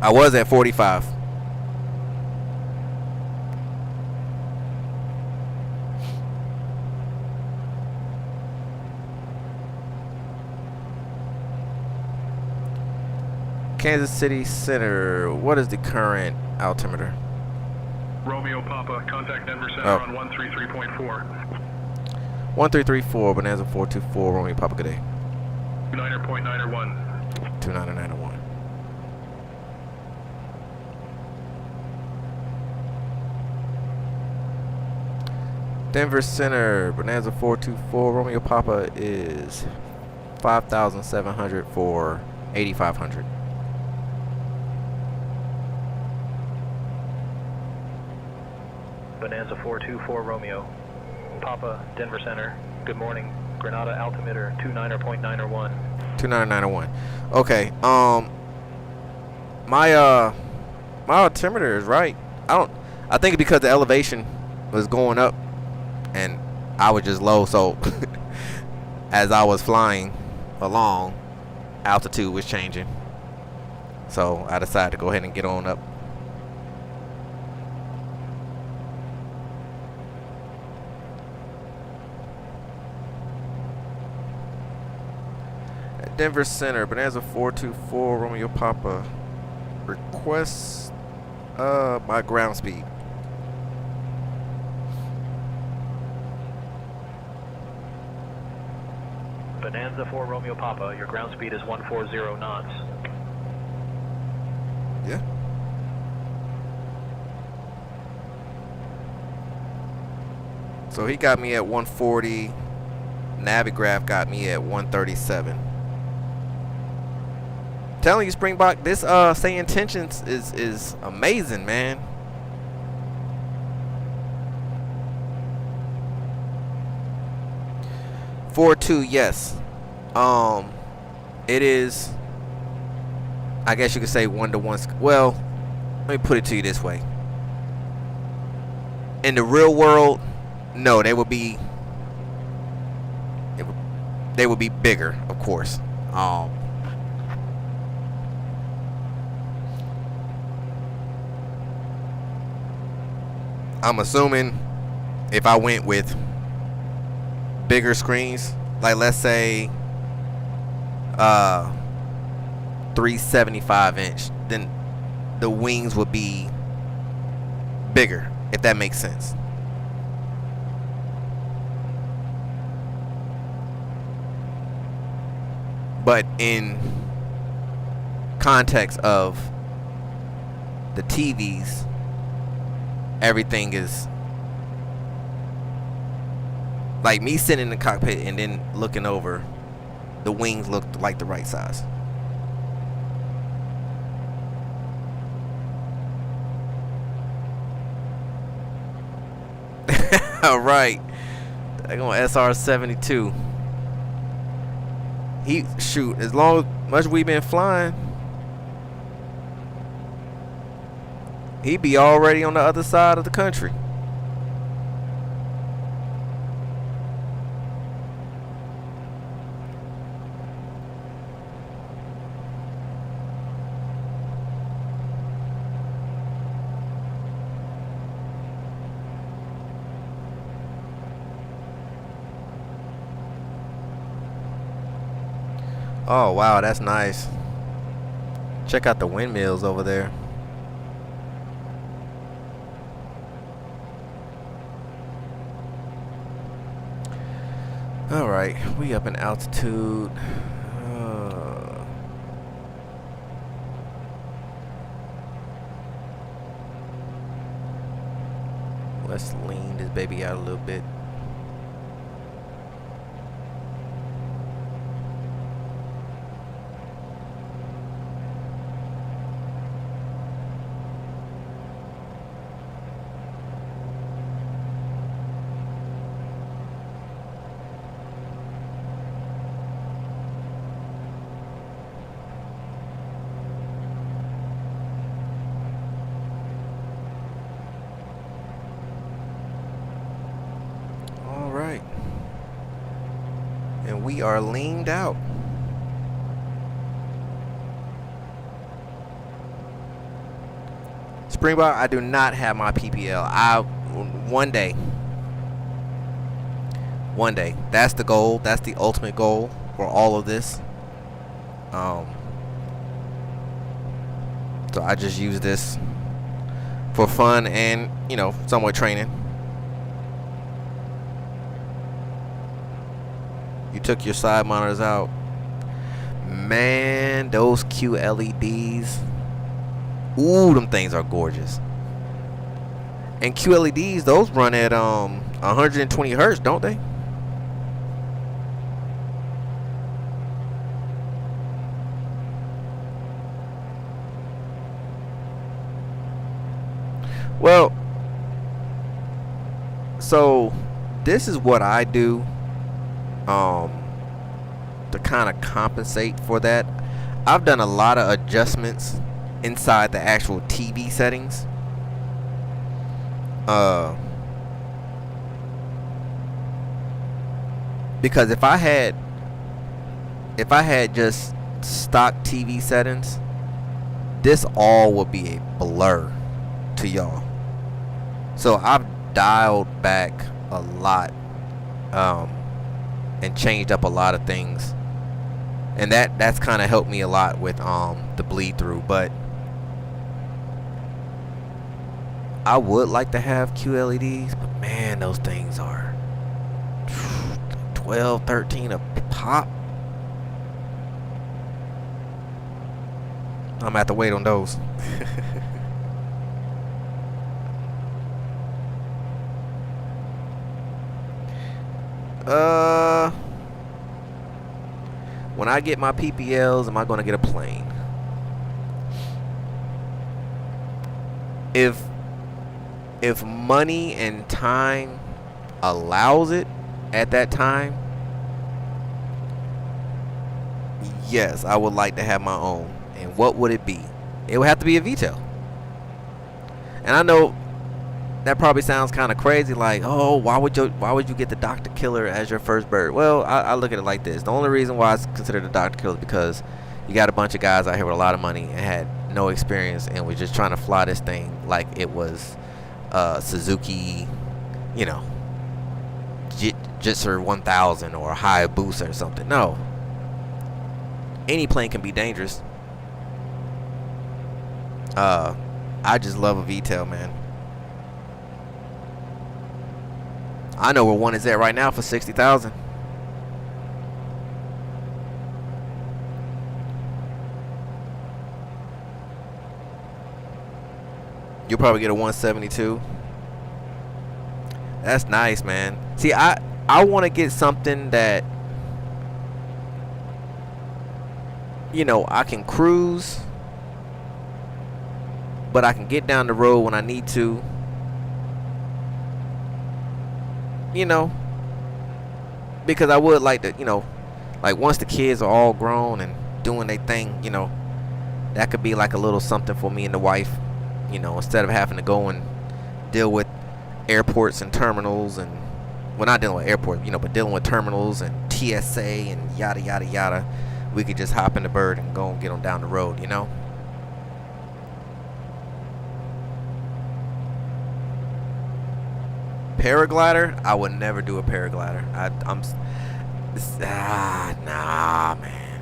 I was at 45. Kansas City Center. What is the current altimeter? Romeo Papa, contact Denver Center on 133.4. 1334, Bonanza 424, Romeo Papa, good day. 29.901. 29901. Denver Center, Bonanza 424, Romeo Papa is 5,700 for 8,500. Bonanza 424 Romeo, Papa, Denver Center. Good morning. Granada altimeter 29.901. 29901. Okay. My altimeter is right. I think it's because the elevation was going up and I was just low, so as I was flying along, altitude was changing. So I decided to go ahead and get on up. Denver Center, Bonanza 424, Romeo Papa. Request my ground speed. Bonanza 4 Romeo Papa, your ground speed is 140 knots. Yeah. So he got me at 140. Navigraph got me at 137. Telling you, Springbok, this SayIntentions is amazing, man. (4.2) yes. It is, I guess you could say 1-to-1. Well, let me put it to you this way. In the real world, no, they would be bigger, of course. I'm assuming if I went with bigger screens, like let's say 375 inch, then the wings would be bigger, if that makes sense. But in context of the TVs, everything is like me sitting in the cockpit and then looking over, the wings look like the right size. All right, they're going SR-72. He shoot, as much we've been flying, he'd be already on the other side of the country. Oh wow, that's nice. Check out the windmills over there. All right, we up in altitude. Let's lean this baby out a little bit. And we are leaned out. Springbok, I do not have my PPL. One day. That's the goal. That's the ultimate goal for all of this. So I just use this for fun and, you know, somewhat training. You took your side monitors out. Man, those QLEDs. Ooh, them things are gorgeous. And QLEDs, those run at 120 hertz, don't they? Well, so this is what I do to kind of compensate for that. I've done a lot of adjustments inside the actual TV settings. Because if I had just stock TV settings, this all would be a blur to y'all. So I've dialed back a lot and changed up a lot of things, and that's kind of helped me a lot with the bleed through. But I would like to have QLEDs, but man, those things are 12, 13 a pop. I'm gonna have to wait on those. When I get my PPLs, am I gonna get a plane? If money and time allows it at that time, yes, I would like to have my own. And what would it be? It would have to be a VTOL. And I know that probably sounds kind of crazy, like, oh, why would you get the Dr. Killer as your first bird? Well, I look at it like this. The only reason why it's considered a Dr. Killer is because you got a bunch of guys out here with a lot of money and had no experience and was just trying to fly this thing like it was Suzuki, you know, Jitser 1000 or Hayabusa or something. No. Any plane can be dangerous. I just love a VTOL, man. I know where one is at right now for 60,000. You'll probably get a 172. That's nice, man. See, I want to get something that, you know, I can cruise, but I can get down the road when I need to. You know, because I would like to, you know, like once the kids are all grown and doing their thing, you know, that could be like a little something for me and the wife, you know, instead of having to go and deal with airports and terminals and, well, not dealing with airports, you know, but dealing with terminals and TSA and yada, yada, yada. We could just hop in the bird and go and get them down the road, you know. Paraglider, I would never do a paraglider. Nah, man.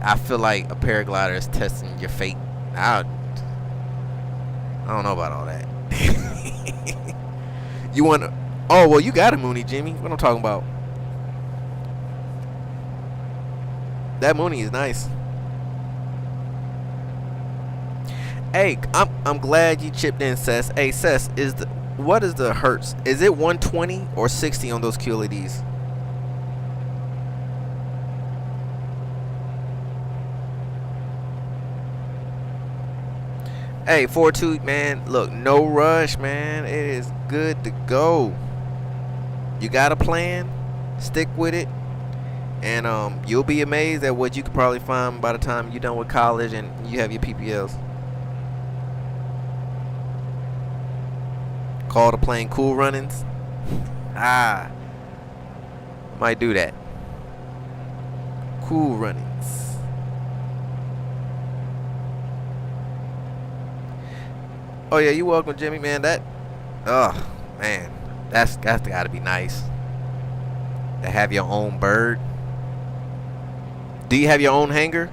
I feel like a paraglider is testing your fate. I don't know about all that. You want to? Oh, well, you got a Mooney, Jimmy. What I'm talking about? That Mooney is nice. Hey, I'm glad you chipped in, Sess. Hey, Sess, what is the hertz? Is it 120 or 60 on those QLEDs? Hey, 4-2, man. Look, no rush, man. It is good to go. You got a plan? Stick with it, and you'll be amazed at what you could probably find by the time you're done with college and you have your PPLs. Call the plane Cool Runnings. Might do that. Cool Runnings. Oh yeah, you're welcome, Jimmy, man. Man, that's gotta be nice to have your own bird. Do you have your own hangar?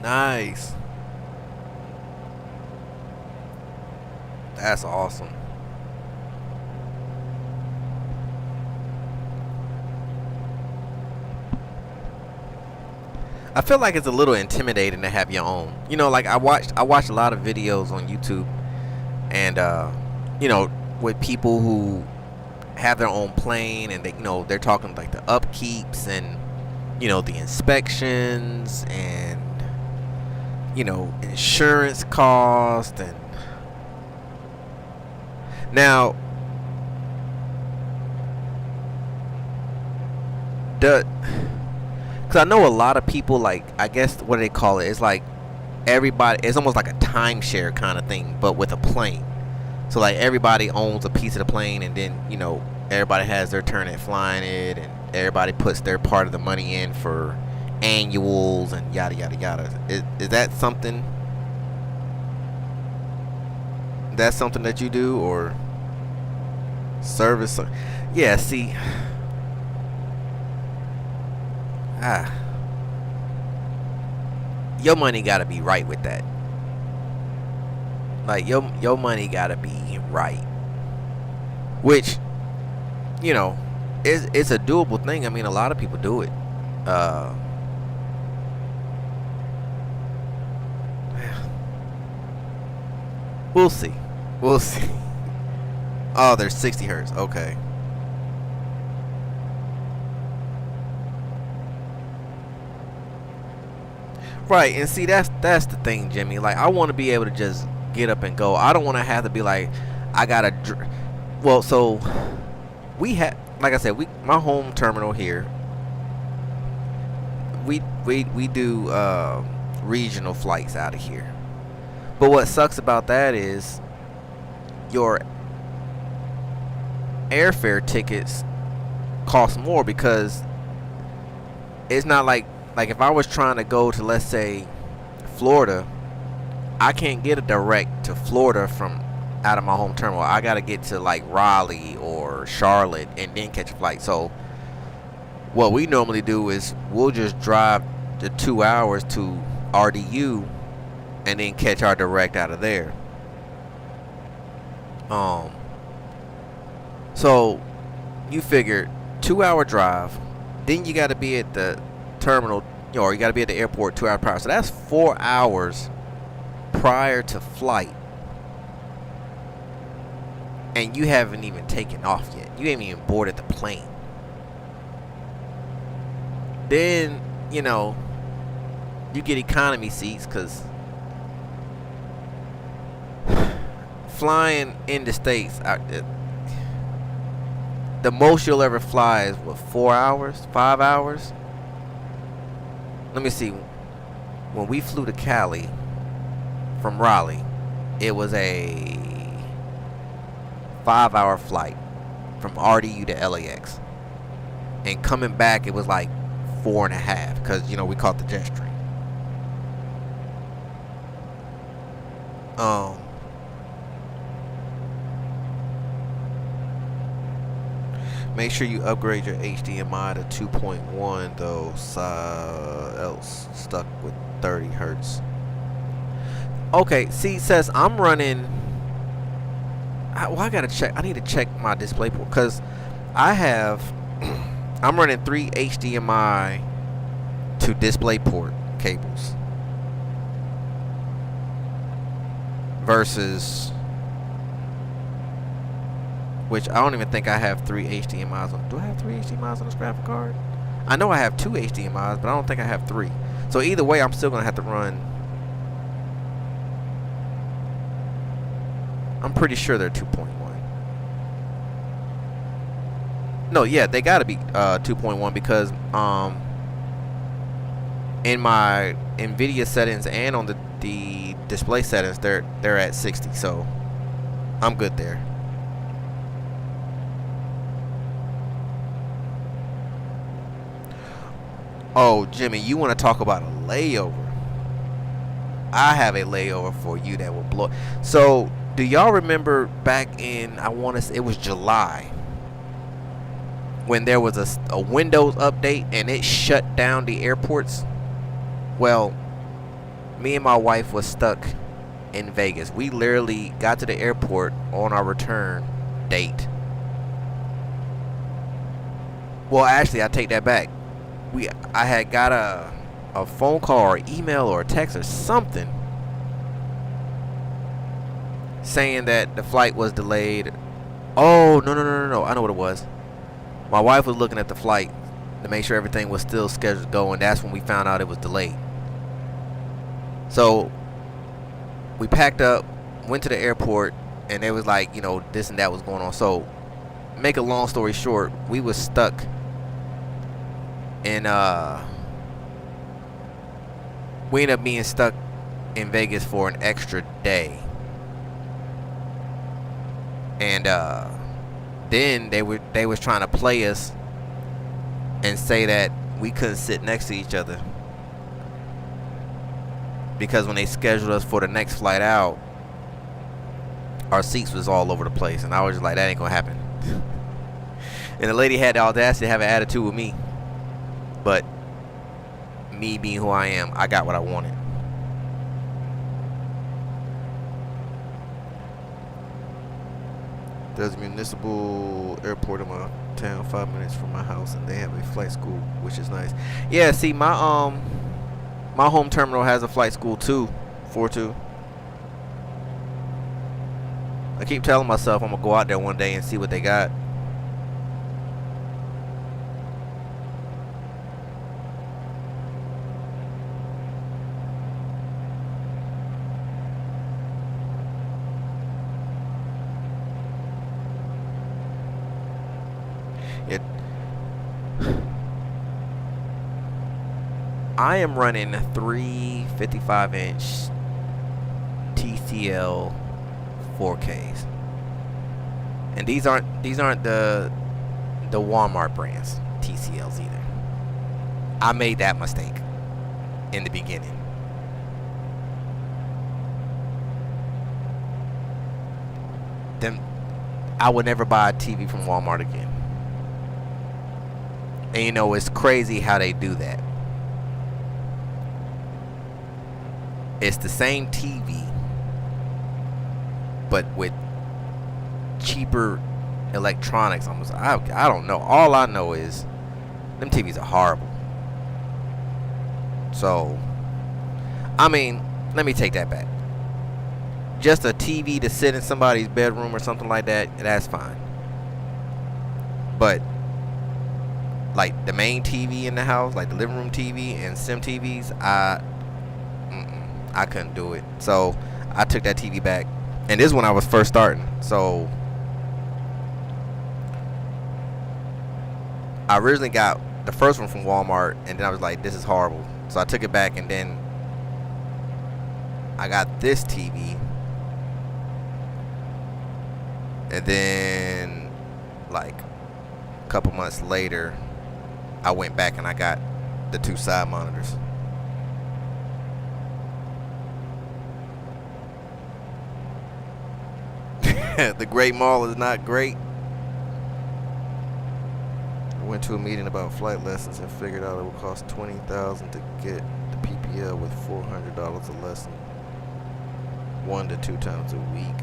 Nice. That's awesome. I feel like it's a little intimidating to have your own. You know, like I watched a lot of videos on YouTube, and you know, with people who have their own plane, and they, you know, they're talking like the upkeeps and, you know, the inspections and, you know, insurance cost. And now because I know a lot of people, like, I guess what do they call it, it's like everybody, it's almost like a timeshare kind of thing, but with a plane. So like everybody owns a piece of the plane, and then everybody has their turn at flying it, and everybody puts their part of the money in for annuals and yada yada yada. Is that something? That's something that you do, or service? Yeah. See. Your money gotta be right with that. Like your money gotta be right. Which, it's a doable thing. I mean, a lot of people do it. We'll see. We'll see. Oh, there's 60 hertz. Okay. Right, and see, that's the thing, Jimmy. Like, I want to be able to just get up and go. I don't want to have to be like, I gotta. Well, so we have, like I said, my home terminal here. We do regional flights out of here. But what sucks about that is your airfare tickets cost more, because it's not like if I was trying to go to, let's say, Florida, I can't get a direct to Florida from out of my home terminal. I got to get to like Raleigh or Charlotte and then catch a flight. So what we normally do is we'll just drive the 2 hours to RDU and then catch our direct out of there. So you figure 2 hour drive, then you got to be at the terminal, or you got to be at the airport 2 hours prior. So that's 4 hours prior to flight, and you haven't even taken off yet. You haven't even boarded the plane. Then you get economy seats, because flying in the States, the most you'll ever fly is what, 4 hours, 5 hours. Let me see. When we flew to Cali from Raleigh, it was a 5-hour flight from RDU to LAX, and coming back it was like 4.5, because we caught the jet stream. Make sure you upgrade your HDMI to 2.1 though, else stuck with 30 hertz. Okay, see, it says I'm running. I gotta check. I need to check my DisplayPort, because I'm running 3 HDMI to DisplayPort cables versus, which I don't even think I have 3 HDMIs on. Do I have 3 HDMIs on this graphic card? I know I have 2 HDMIs, but I don't think I have 3. So either way, I'm still gonna have to run. I'm pretty sure they're 2.1. No, yeah, they gotta be 2.1, because in my NVIDIA settings and on the display settings, they're at 60. So I'm good there. Oh, Jimmy, you want to talk about a layover? I have a layover for you that will blow. So, do y'all remember back in, I want to say it was July, when there was a Windows update and it shut down the airports? Well, me and my wife was stuck in Vegas. We literally got to the airport on our return date. Well, actually, I take that back. I had got a phone call or email or a text or something saying that the flight was delayed. Oh, no. I know what it was. My wife was looking at the flight to make sure everything was still scheduled to go, and that's when we found out it was delayed. So we packed up, went to the airport, and it was like, this and that was going on. So make a long story short, we was stuck in we ended up being stuck in Vegas for an extra day. And then they was trying to play us and say that we couldn't sit next to each other because when they scheduled us for the next flight out, our seats was all over the place, and I was just like, that ain't gonna happen. And the lady had the audacity to have an attitude with me, but me being who I am, I got what I wanted. There's a municipal airport in my town 5 minutes from my house, and they have a flight school, which is nice. Yeah, see, my home terminal has a flight school too, 4-2. I keep telling myself I'm gonna go out there one day and see what they got. I am running 3 55-inch TCL 4Ks, and these aren't the Walmart brands TCLs either. I made that mistake in the beginning. Then I would never buy a TV from Walmart again. And you know, it's crazy how they do that. It's the same TV, but with cheaper electronics. I don't know. All I know is them TVs are horrible. So, I mean, let me take that back. Just a TV to sit in somebody's bedroom or something like that, that's fine. But like the main TV in the house, like the living room TV and sim TVs, I couldn't do it. So I took that TV back. And this is when I was first starting. So I originally got the first one from Walmart, and then I was like, this is horrible. So I took it back, and then I got this TV. And then like a couple months later, I went back and I got the 2 side monitors. The Great Mall is not great. I went to a meeting about flight lessons and figured out it would cost $20,000 to get the PPL with $400 a lesson, 1 to 2 times a week.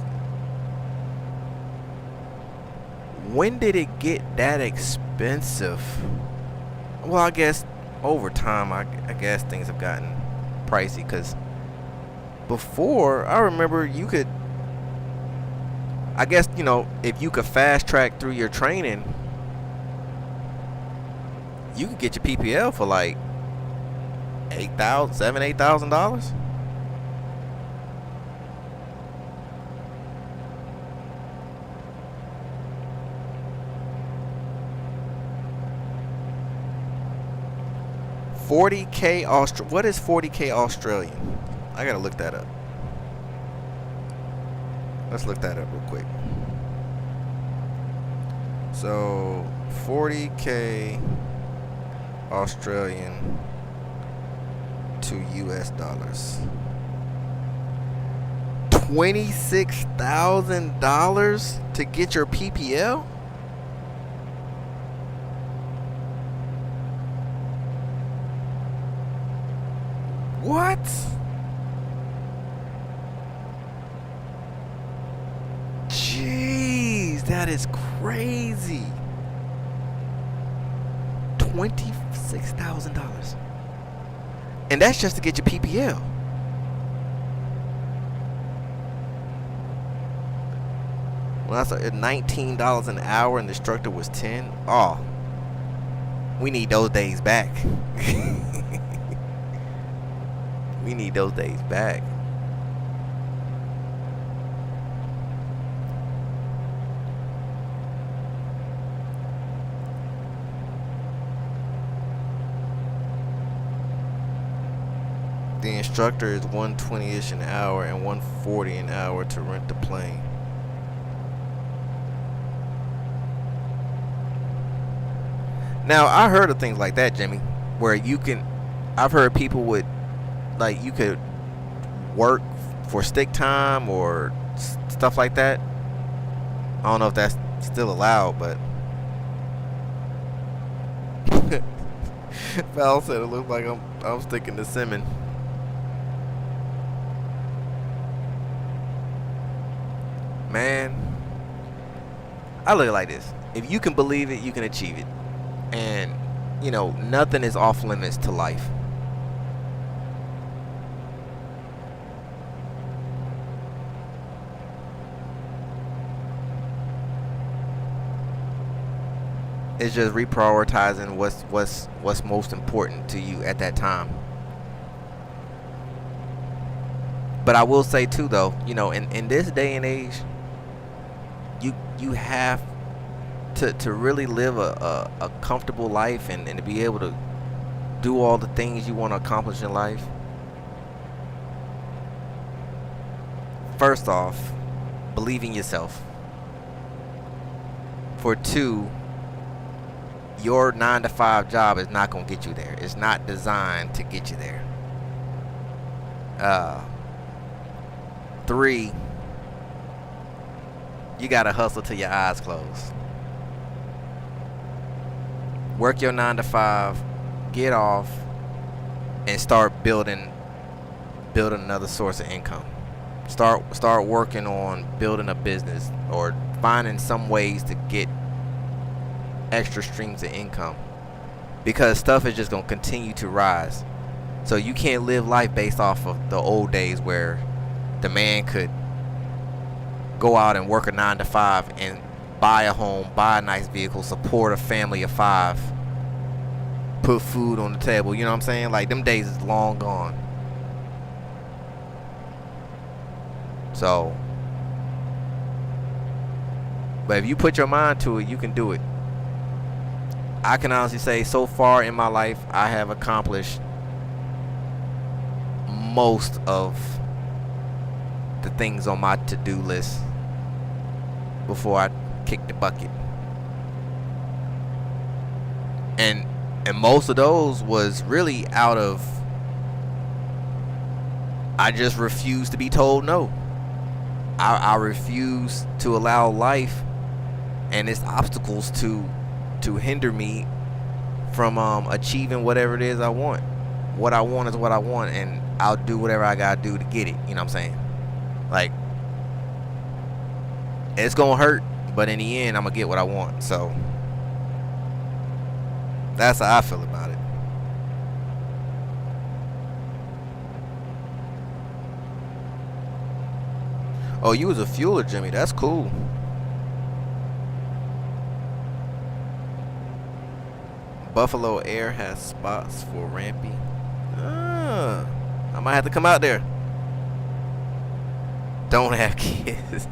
When did it get that expensive? Well, I guess over time, I guess things have gotten pricey, because before, I remember you could, I guess, you know, if you could fast track through your training, you could get your PPL for like $8,000. $40K what is 40K Australian? I gotta look that up. Let's look that up real quick. So 40K Australian to US dollars. $26,000 to get your PPL? What? Jeez, that is crazy. $26,000. And that's just to get your PPL. Well, that's at $19 an hour and the instructor was $10. Oh, we need those days back. We need those days back. The instructor is $120-ish an hour and $140 an hour to rent the plane. Now, I heard of things like that, Jimmy, where you can. I've heard people would, like, you could work for stick time or stuff like that. I don't know if that's still allowed, but. Val said it looked like I'm sticking to simming. Man, I look at it like this. If you can believe it, you can achieve it. And, you know, nothing is off limits to life. It's just reprioritizing what's most important to you at that time. But I will say too, though, you know, in this day and age, you have to really live a comfortable life and to be able to do all the things you want to accomplish in life. First off, believe in yourself. For two, your 9-to-5 job is not going to get you there. It's not designed to get you there. 3, you got to hustle till your eyes close. Work your 9-to-5, get off, and start building another source of income. Start working on building a business or finding some ways to get extra streams of income, because stuff is just going to continue to rise. So you can't live life based off of the old days where the man could go out and work a 9-to-5 and buy a home, buy a nice vehicle, support a family of 5, put food on the table. You know what I'm saying? Like, them days is long gone. So, but if you put your mind to it, you can do it. I can honestly say, so far in my life, I have accomplished most of the things on my to-do list before I kick the bucket. And most of those was really out of, I just refuse to be told no. I refuse to allow life and its obstacles to hinder me from achieving whatever it is I want. What I want is what I want, and I'll do whatever I gotta do to get it. You know what I'm saying? Like, it's gonna hurt, but in the end, I'm gonna get what I want. So that's how I feel about it. Oh, you was a fueler, Jimmy. That's cool. Buffalo Air has spots for rampy. I might have to come out there. Don't have kids.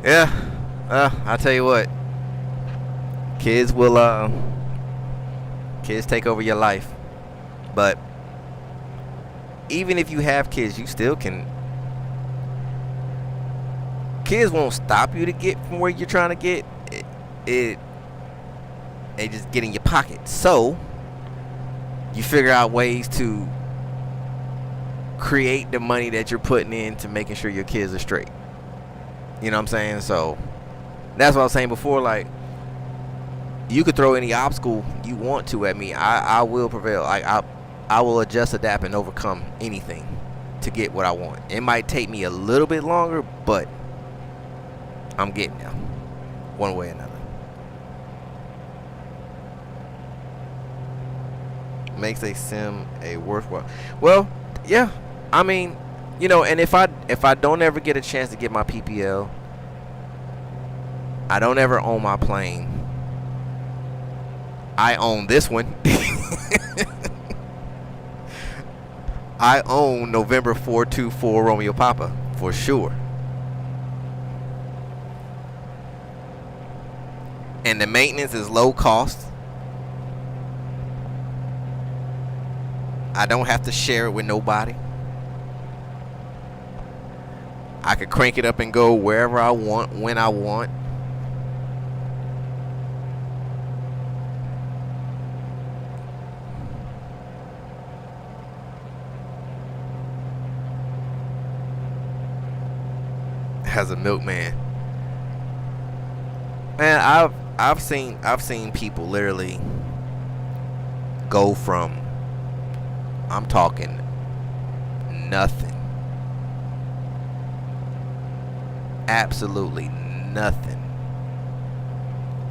Yeah. I'll tell you what. Kids will kids take over your life. But even if you have kids, you still can. Kids won't stop you to get from where you're trying to get. They just get in your pocket. So you figure out ways to create the money that you're putting into making sure your kids are straight. You know what I'm saying? So that's what I was saying before. Like, you could throw any obstacle you want to at me. I will prevail. I will adjust, adapt, and overcome anything to get what I want. It might take me a little bit longer, but I'm getting there one way or another. Makes a sim a worthwhile. Well, yeah. I mean, you know, and if I don't ever get a chance to get my PPL, I don't ever own my plane. I own this one. I own November 424 Romeo Papa for sure. And the maintenance is low cost. I don't have to share it with nobody. I could crank it up and go wherever I want, when I want. as a milkman. Man, I've seen people literally go from, I'm talking nothing, absolutely nothing,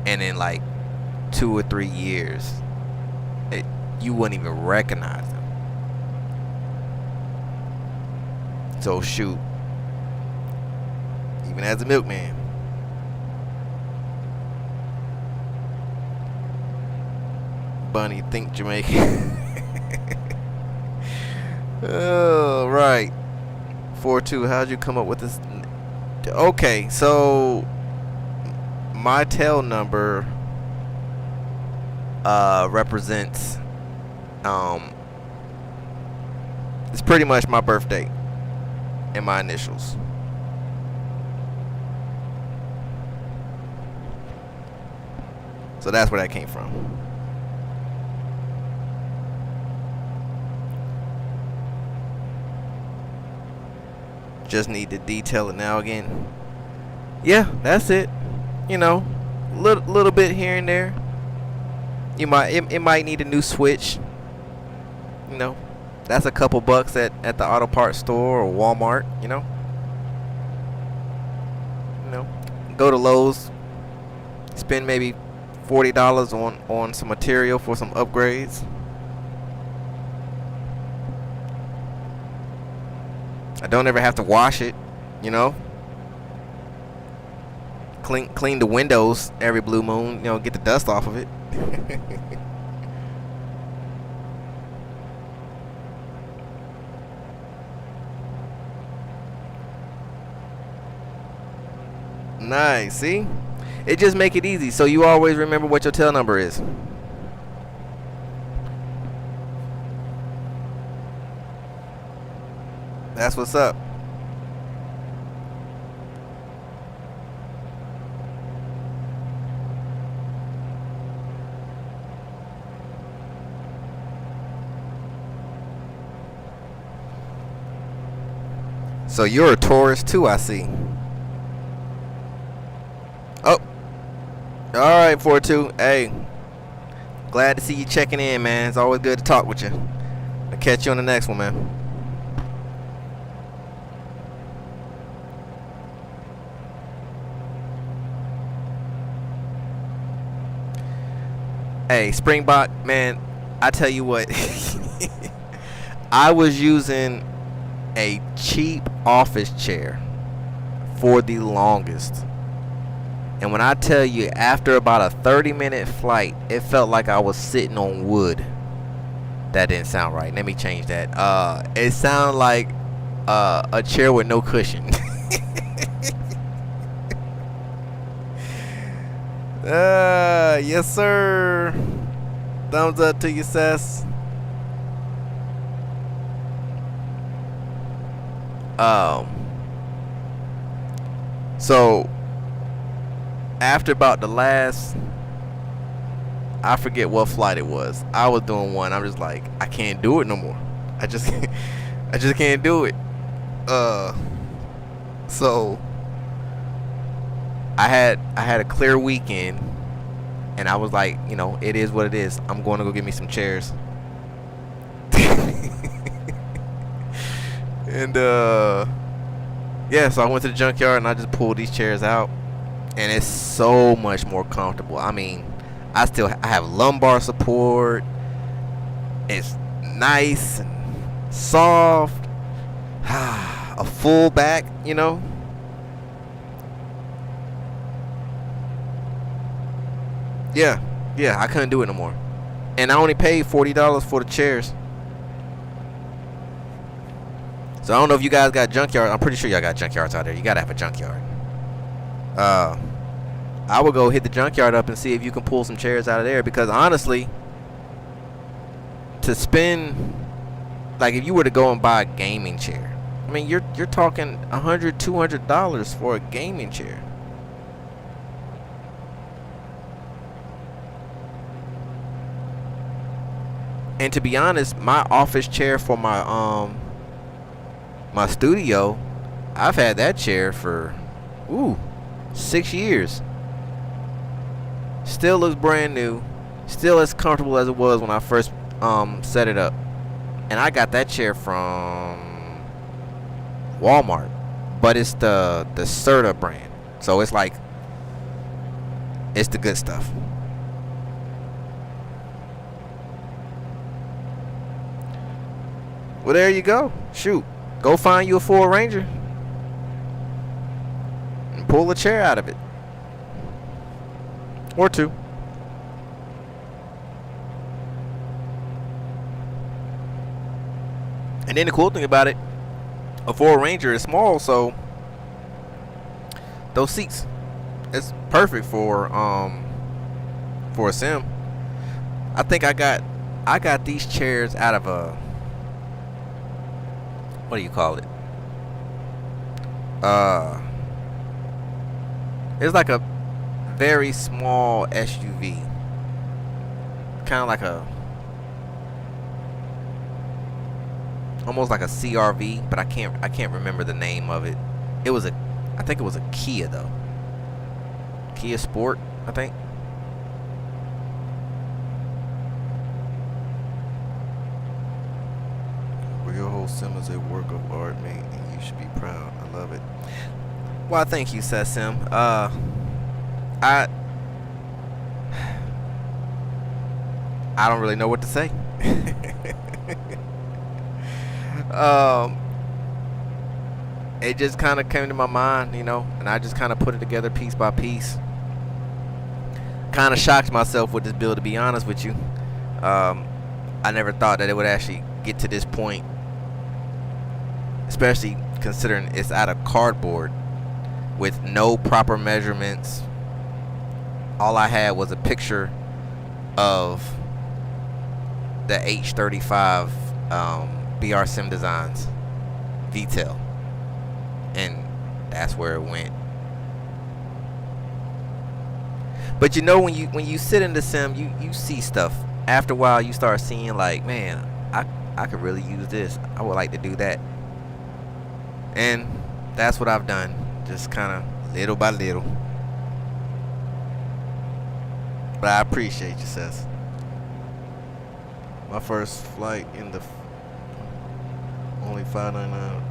and in like 2 or 3 years, you wouldn't even recognize them. So shoot, even as a milkman, Bunny think Jamaican. Oh, right. 4-2, how'd you come up with this? Okay, so my tail number represents it's pretty much my birthday and my initials. So that's where that came from. Just need to detail it now again. Yeah, that's it. You know, little bit here and there. You might it might need a new switch. You know, that's a couple bucks at the auto parts store or Walmart. You know, go to Lowe's, spend maybe $40 on some material for some upgrades. I don't ever have to wash it, you know. Clean the windows every blue moon, you know, get the dust off of it. Nice, see? It just make it easy so you always remember what your tail number is. That's what's up. So you're a Taurus too, I see. Oh. Alright, 4-2. Hey. Glad to see you checking in, man. It's always good to talk with you. I'll catch you on the next one, man. Hey, Springbok, man, I tell you what. I was using a cheap office chair for the longest. And when I tell you, after about a 30-minute flight, it felt like I was sitting on wood. That didn't sound right. Let me change that. It sounded like a chair with no cushion. Yes, sir. Thumbs up to you, Sess. So after about the last, I forget what flight it was. I was doing one. I'm just like, I can't do it no more. I just can't do it. So I had a clear weekend, and I was like, you know, it is what it is. I'm going to go get me some chairs. And yeah, so I went to the junkyard and I just pulled these chairs out, and it's so much more comfortable. I mean, I have lumbar support. It's nice and soft. A full back, you know. Yeah, I couldn't do it no more. And I only paid $40 for the chairs. So I don't know if you guys got junkyard. I'm pretty sure y'all got junkyards out there. You gotta have a junkyard. I will go hit the junkyard up and see if you can pull some chairs out of there, because honestly, to spend, like, if you were to go and buy a gaming chair, I mean, you're talking $100, $200 for a gaming chair. And to be honest, my office chair for my my studio, I've had that chair for Ooh, 6 years. Still looks brand new. Still as comfortable as it was when I first set it up. And I got that chair from Walmart, but it's the Serta brand. So it's like, it's the good stuff. Well, there you go. Shoot, go find you a Ford Ranger and pull a chair out of it, or two. And then the cool thing about it, a Ford Ranger is small, so those seats, it's perfect for a sim. I think I got these chairs out of a, what do you call it? It's like a very small SUV, kind of like almost like a CRV, but I can't remember the name of it. I think it was a Kia though. Kia Sport, I think. Well, your whole sim is a work of art, mate, and you should be proud. I love it. Well, thank you, SayIntentions. I don't really know what to say. It just kind of came to my mind, you know, and I just kind of put it together piece by piece. Kind of shocked myself with this build, to be honest with you. I never thought that it would actually get to this point, especially considering it's out of cardboard with no proper measurements. All I had was a picture of the H35 BR-Sim Designs detail, and that's where it went. But you know, when you sit in the sim, you see stuff. After a while, you start seeing like, man, I could really use this. I would like to do that. And that's what I've done, just kind of little by little. But I appreciate you, sis. My first flight in the only $5.99.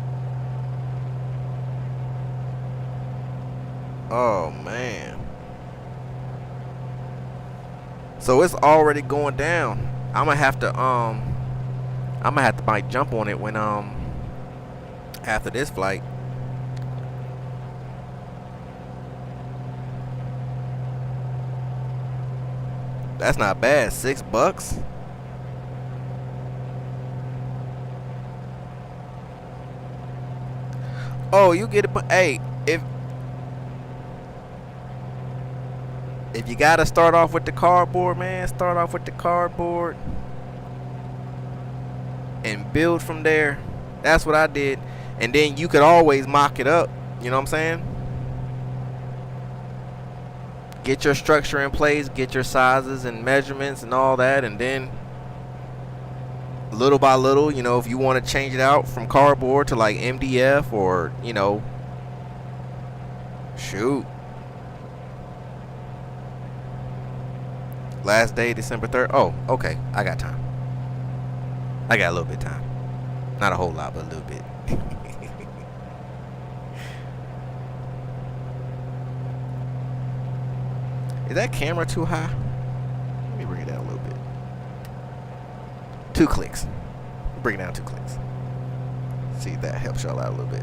Oh man. So it's already going down. I'm gonna have to might jump on it when after this flight. That's not bad. $6. Oh, you get it, but hey, if you gotta start off with the cardboard, man, start off with the cardboard and build from there. That's what I did. And then you could always mock it up, you know what I'm saying? Get your structure in place, get your sizes and measurements and all that, and then little by little, you know, if you want to change it out from cardboard to like MDF, or, you know, shoot. Last day, December 3rd. Oh, okay. I got time. I got a little bit of time. Not a whole lot, but a little bit. Is that camera too high? Let me bring it down a little bit. 2 clicks. Bring it down 2 clicks. See if that helps y'all out a little bit.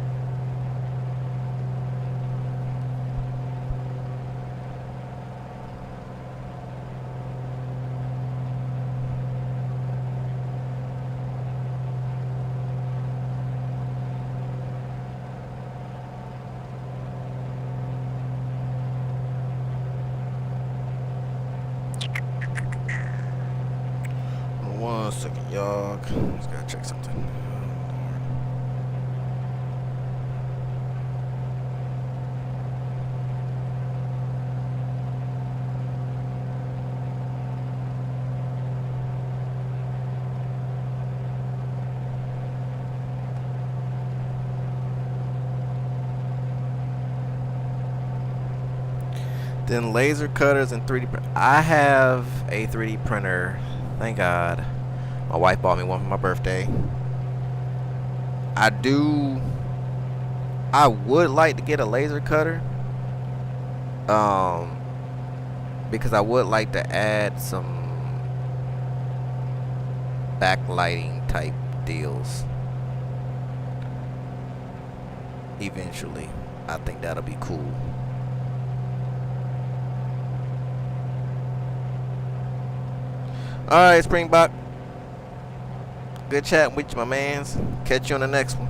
One second, y'all. Just gotta check something. Then laser cutters and 3D print. I have a 3D printer. Thank God. My wife bought me one for my birthday. I would like to get a laser cutter. Because I would like to add some backlighting type deals eventually. I think that'll be cool. Alright, Springbok. Good chatting with you, my mans. Catch you on the next one.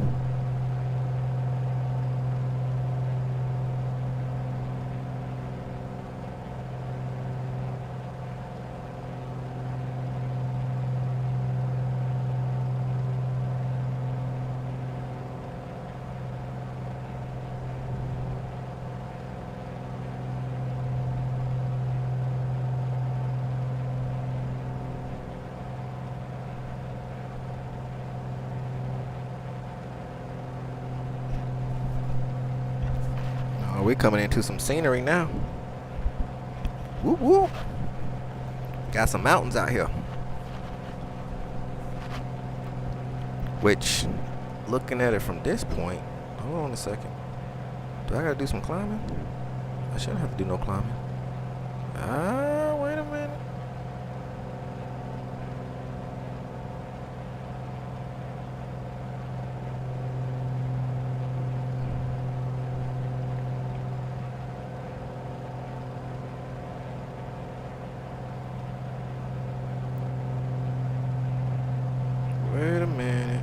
We're coming into some scenery now. Woo woo. Got some mountains out here. Which, looking at it from this point, hold on a second. Do I gotta do some climbing? I shouldn't have to do no climbing. Wait a minute.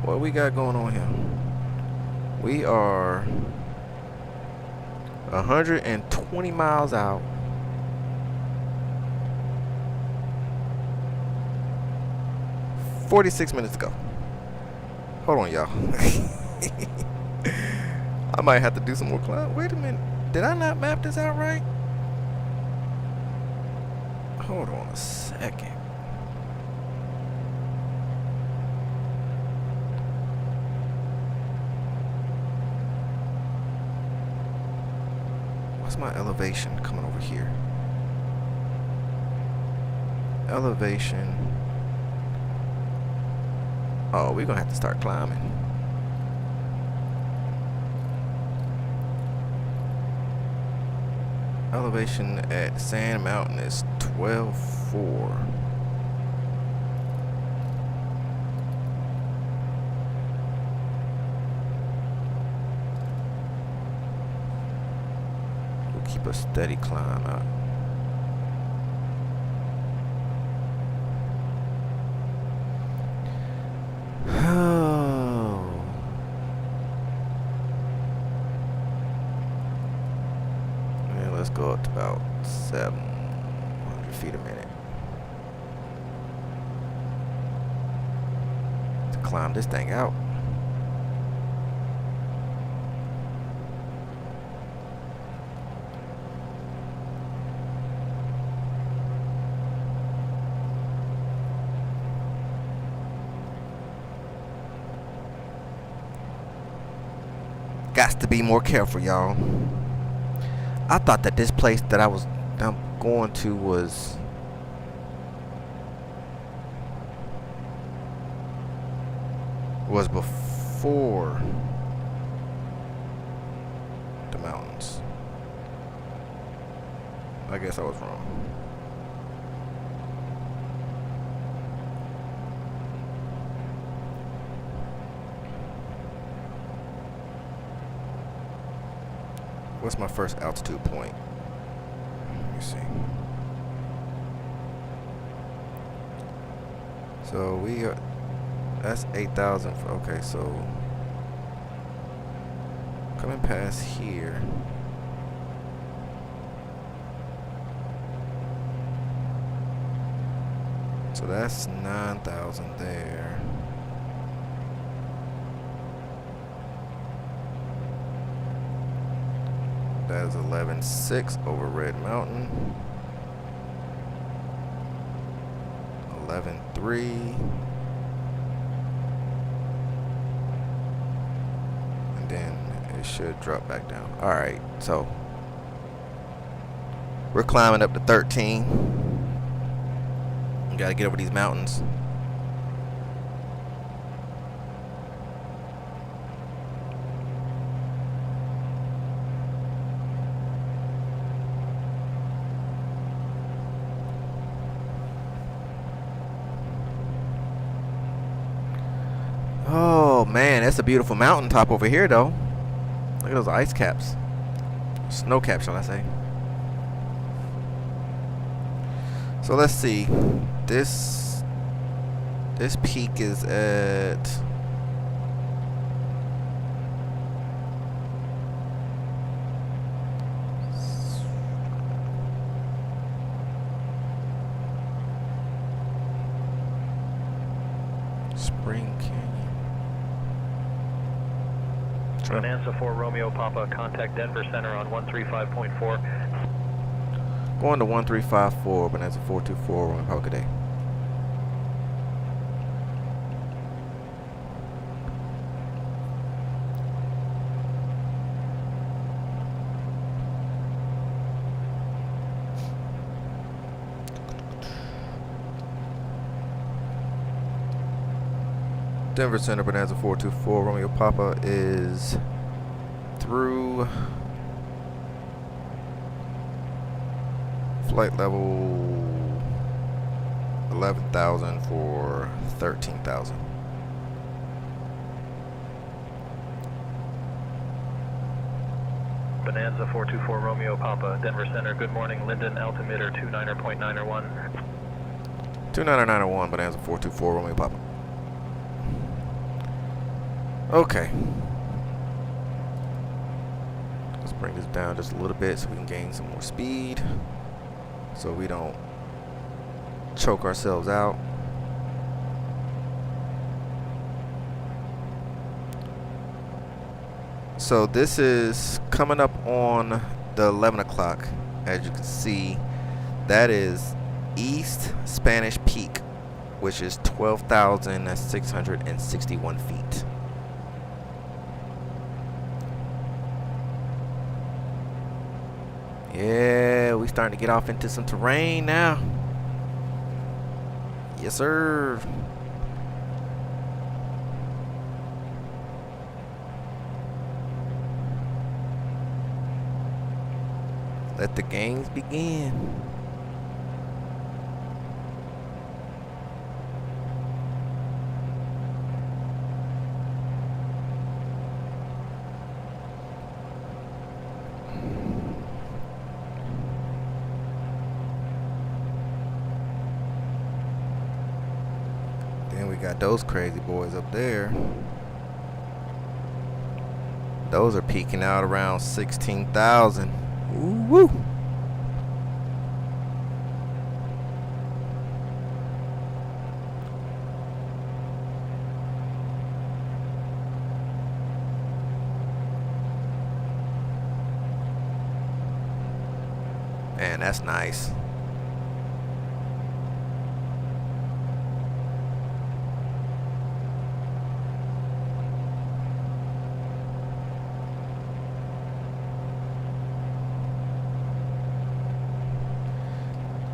What we got going on here? We are 120 miles out. "46 minutes ago." Hold on, y'all. I might have to do some more climb. Wait a minute. Did I not map this out right? Hold on a second. What's my elevation coming over here? Elevation. Oh, we're gonna have to start climbing. Elevation at Sand Mountain is 12.4. We'll keep a steady climb out. Go up to about 700 feet a minute to climb this thing out. Got to be more careful, y'all. I thought that this place that I'm going to was before the mountains. I guess I was wrong. What's my first altitude point? Let me see. So we are, that's 8,000. Okay, so coming past here. So that's 9,000 there. That is 11.6 over Red Mountain. 11.3. should drop back down. Alright, so we're climbing up to 13. We gotta get over these mountains. Oh man, that's a beautiful mountaintop over here though. Look at those ice caps. Snow caps, shall I say. So let's see. This peak is at Spring Canyon. Bonanza 4 Romeo Papa, contact Denver Center on 135.4. Going to 1354, Bonanza 424, Romeo Papa, good day. Denver Center, Bonanza 424, Romeo Papa is through flight level 11,000 for 13,000. Bonanza 424 Romeo Papa, Denver Center, good morning, Linden altimeter 29.901. 29901, Bonanza 424, Romeo Papa. Okay. Let's bring this down just a little bit so we can gain some more speed, so we don't choke ourselves out. So this is coming up on the 11 o'clock. As you can see, that is East Spanish Peak, which is 12,661 feet. Yeah, we starting to get off into some terrain now. Yes, sir. Let the games begin. Then we got those crazy boys up there. Those are peaking out around 16,000. Woo! Man, that's nice.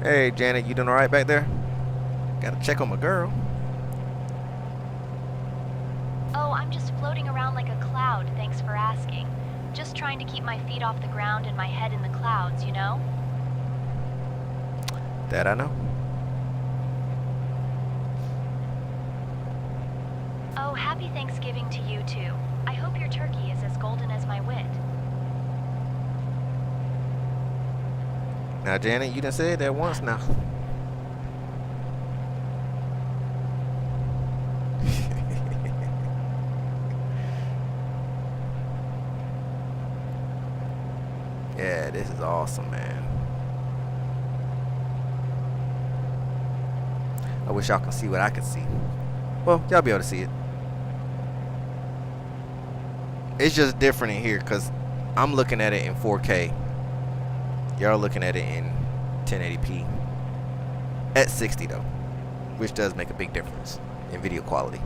Hey, Janet, you doing all right back there? Gotta check on my girl. Oh, I'm just floating around like a cloud, thanks for asking. Just trying to keep my feet off the ground and my head in the clouds, you know? That I know. Oh, happy Thanksgiving to you too. I hope your turkey is as golden as my wit. Now, Janet, you done said that once now. Yeah, this is awesome, man. I wish y'all could see what I could see. Well, y'all be able to see it. It's just different in here because I'm looking at it in 4K. Y'all looking at it in 1080p at 60 though, which does make a big difference in video quality.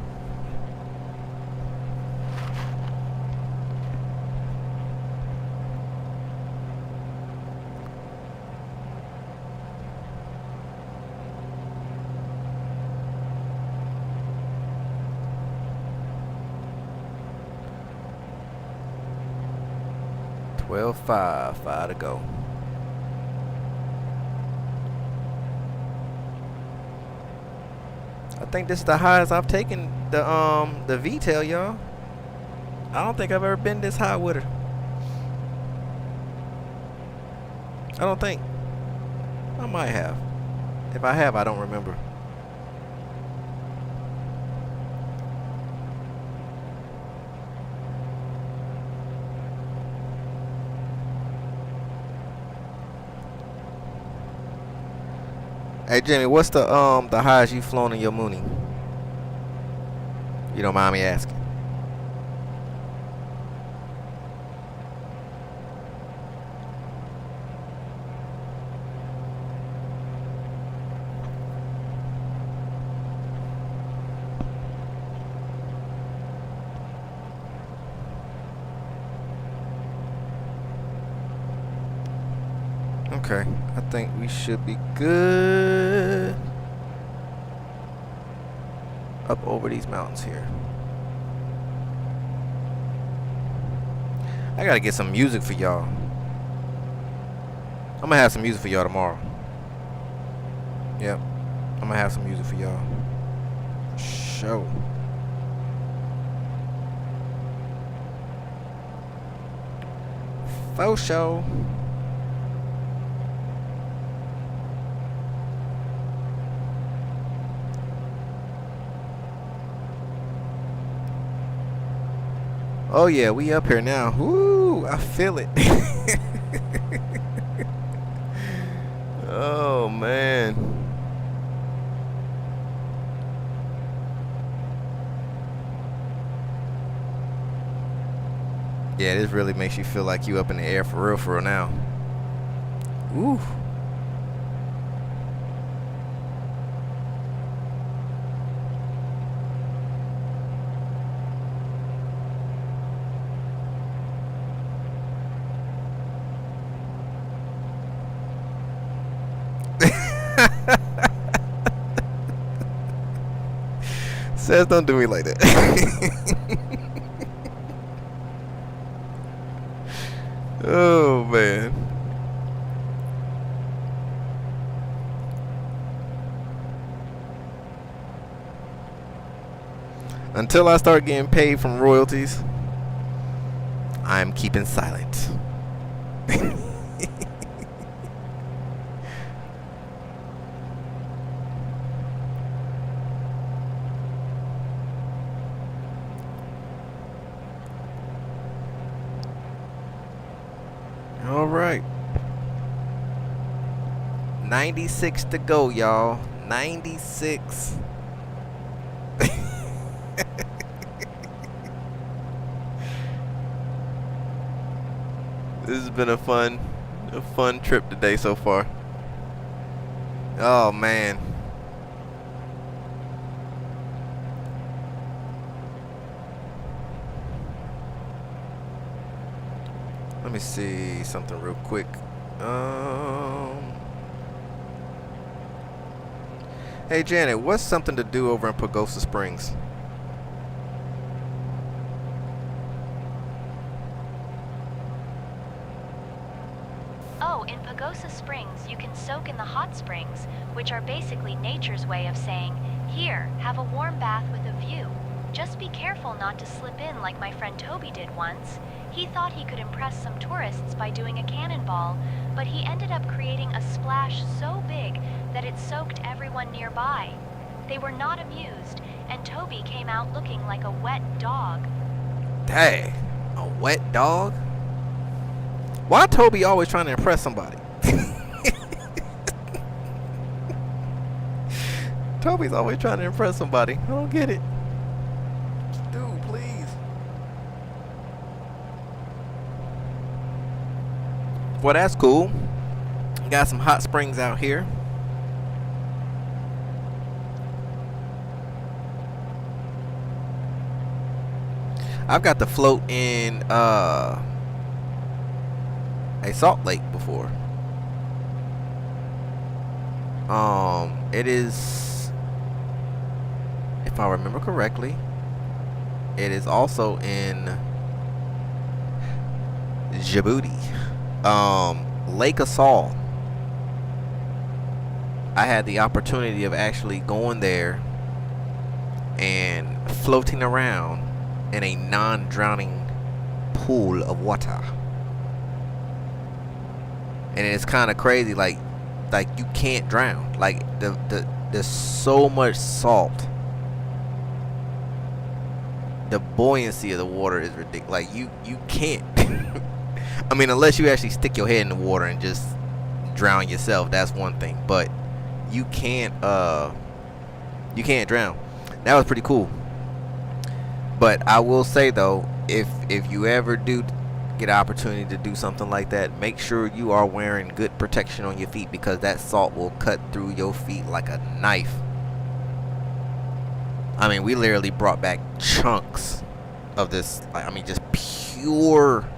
12.5, 5 to go. I think this is the highest I've taken the VTEL, y'all. I don't think I've ever been this high with her. I don't think. I might have. If I have, I don't remember. Hey Jimmy, what's the highest you've flown in your Mooney? You don't mind me asking? Okay, I think we should be good up over these mountains here. I gotta get some music for y'all. I'm gonna have some music for y'all tomorrow. Yep, I'm gonna have some music for y'all. Show. Faux show. Oh yeah, we up here now. Woo, I feel it. Oh man. Yeah, this really makes you feel like you up in the air for real now. Ooh. Says don't do me like that. Oh man. Until I start getting paid from royalties, I'm keeping silent. All right. 96 to go, y'all. 96. This has been a fun trip today so far. Oh man. Let me see something real quick. Hey Janet, what's something to do over in Pagosa Springs? Oh, in Pagosa Springs, you can soak in the hot springs, which are basically nature's way of saying, here, have a warm bath with a view. Just be careful not to slip in like my friend Toby did once. He thought he could impress some tourists by doing a cannonball, but he ended up creating a splash so big that it soaked everyone nearby. They were not amused, and Toby came out looking like a wet dog. Dang, a wet dog? Why Toby always trying to impress somebody? Toby's always trying to impress somebody. I don't get it. Dude, please. Well, that's cool. Got some hot springs out here. I've got to float in a Salt Lake before. It is, if I remember correctly, it is also in Djibouti. Lake Assal. I had the opportunity of actually going there and floating around in a non-drowning pool of water. And it's kind of crazy, like you can't drown. Like there's so much salt. The buoyancy of the water is ridiculous. Like you can't. I mean, unless you actually stick your head in the water and just drown yourself, that's one thing. But you can't drown. That was pretty cool. But I will say though, if you ever do get an opportunity to do something like that, make sure you are wearing good protection on your feet, because that salt will cut through your feet like a knife. I mean, we literally brought back chunks of this, like, I mean, just pure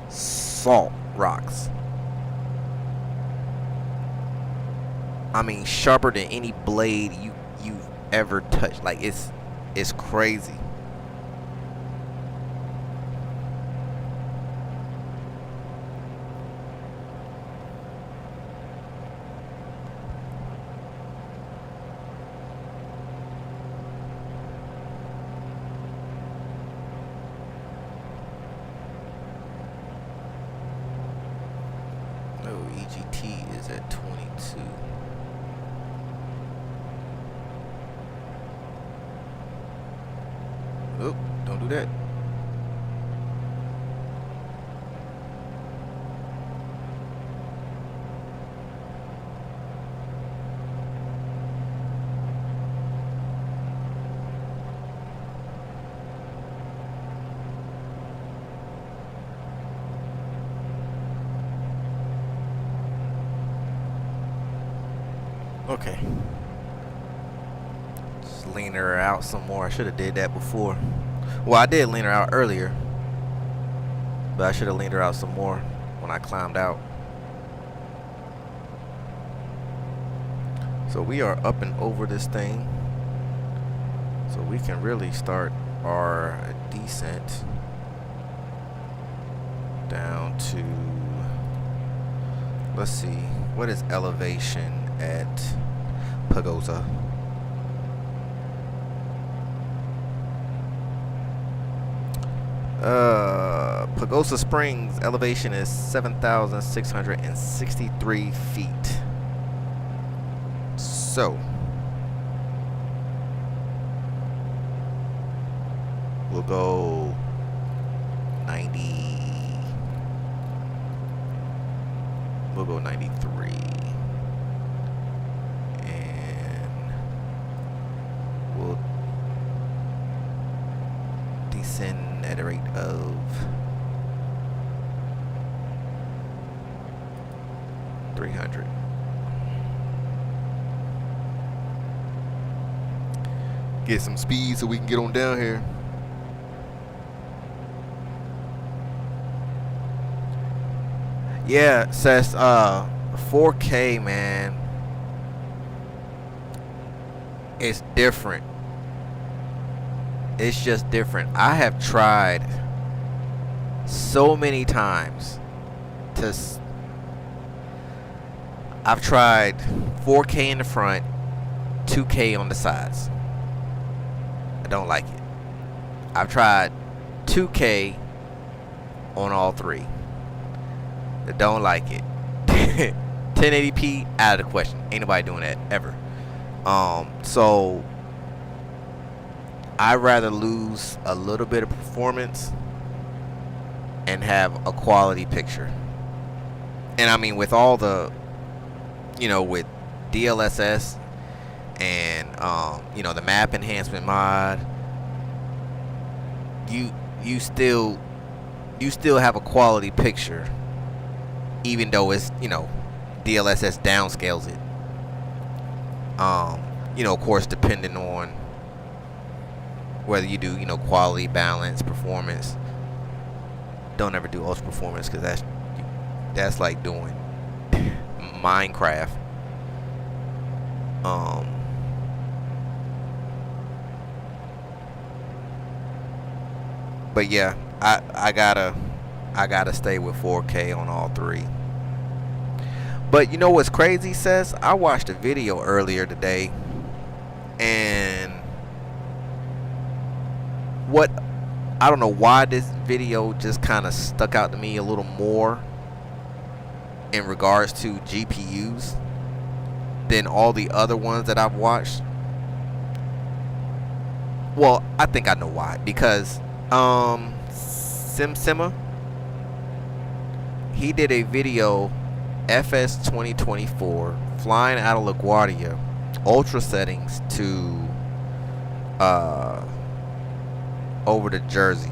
salt rocks. I mean, sharper than any blade you've ever touched. Like, it's crazy. EGT is at 22. Oh, don't do that. Okay. Just lean her out some more. I should have did that before. Well, I did lean her out earlier, but I should have leaned her out some more when I climbed out. So we are up and over this thing, so we can really start our descent down to, let's see, what is elevation at Pagosa? Pagosa Springs elevation is 7,663 feet. So we'll go 90. We'll go 93. And we'll descend at a rate of 300. Get some speed so we can get on down here. Yeah, says 4K, man. It's different. It's just different. I have tried so many times to I've tried 4K in the front, 2K on the sides. I don't like it. I've tried 2K on all three. I don't like it. 1080p out of the question. Ain't nobody doing that ever. So I'd rather lose a little bit of performance and have a quality picture. And I mean, with all the, with DLSS and the map enhancement mod, you still have a quality picture, even though it's DLSS downscales it. Of course, depending on whether you do quality, balance, performance. Don't ever do ultra performance, because that's like doing Minecraft. But yeah, I gotta I gotta stay with 4K on all three. But you know what's crazy, Seth? I watched a video earlier today, and I don't know why this video just kind of stuck out to me a little more in regards to GPUs than all the other ones that I've watched. Well, I think I know why. Because Simsima, he did a video, FS2024, flying out of LaGuardia, ultra settings to over to Jersey.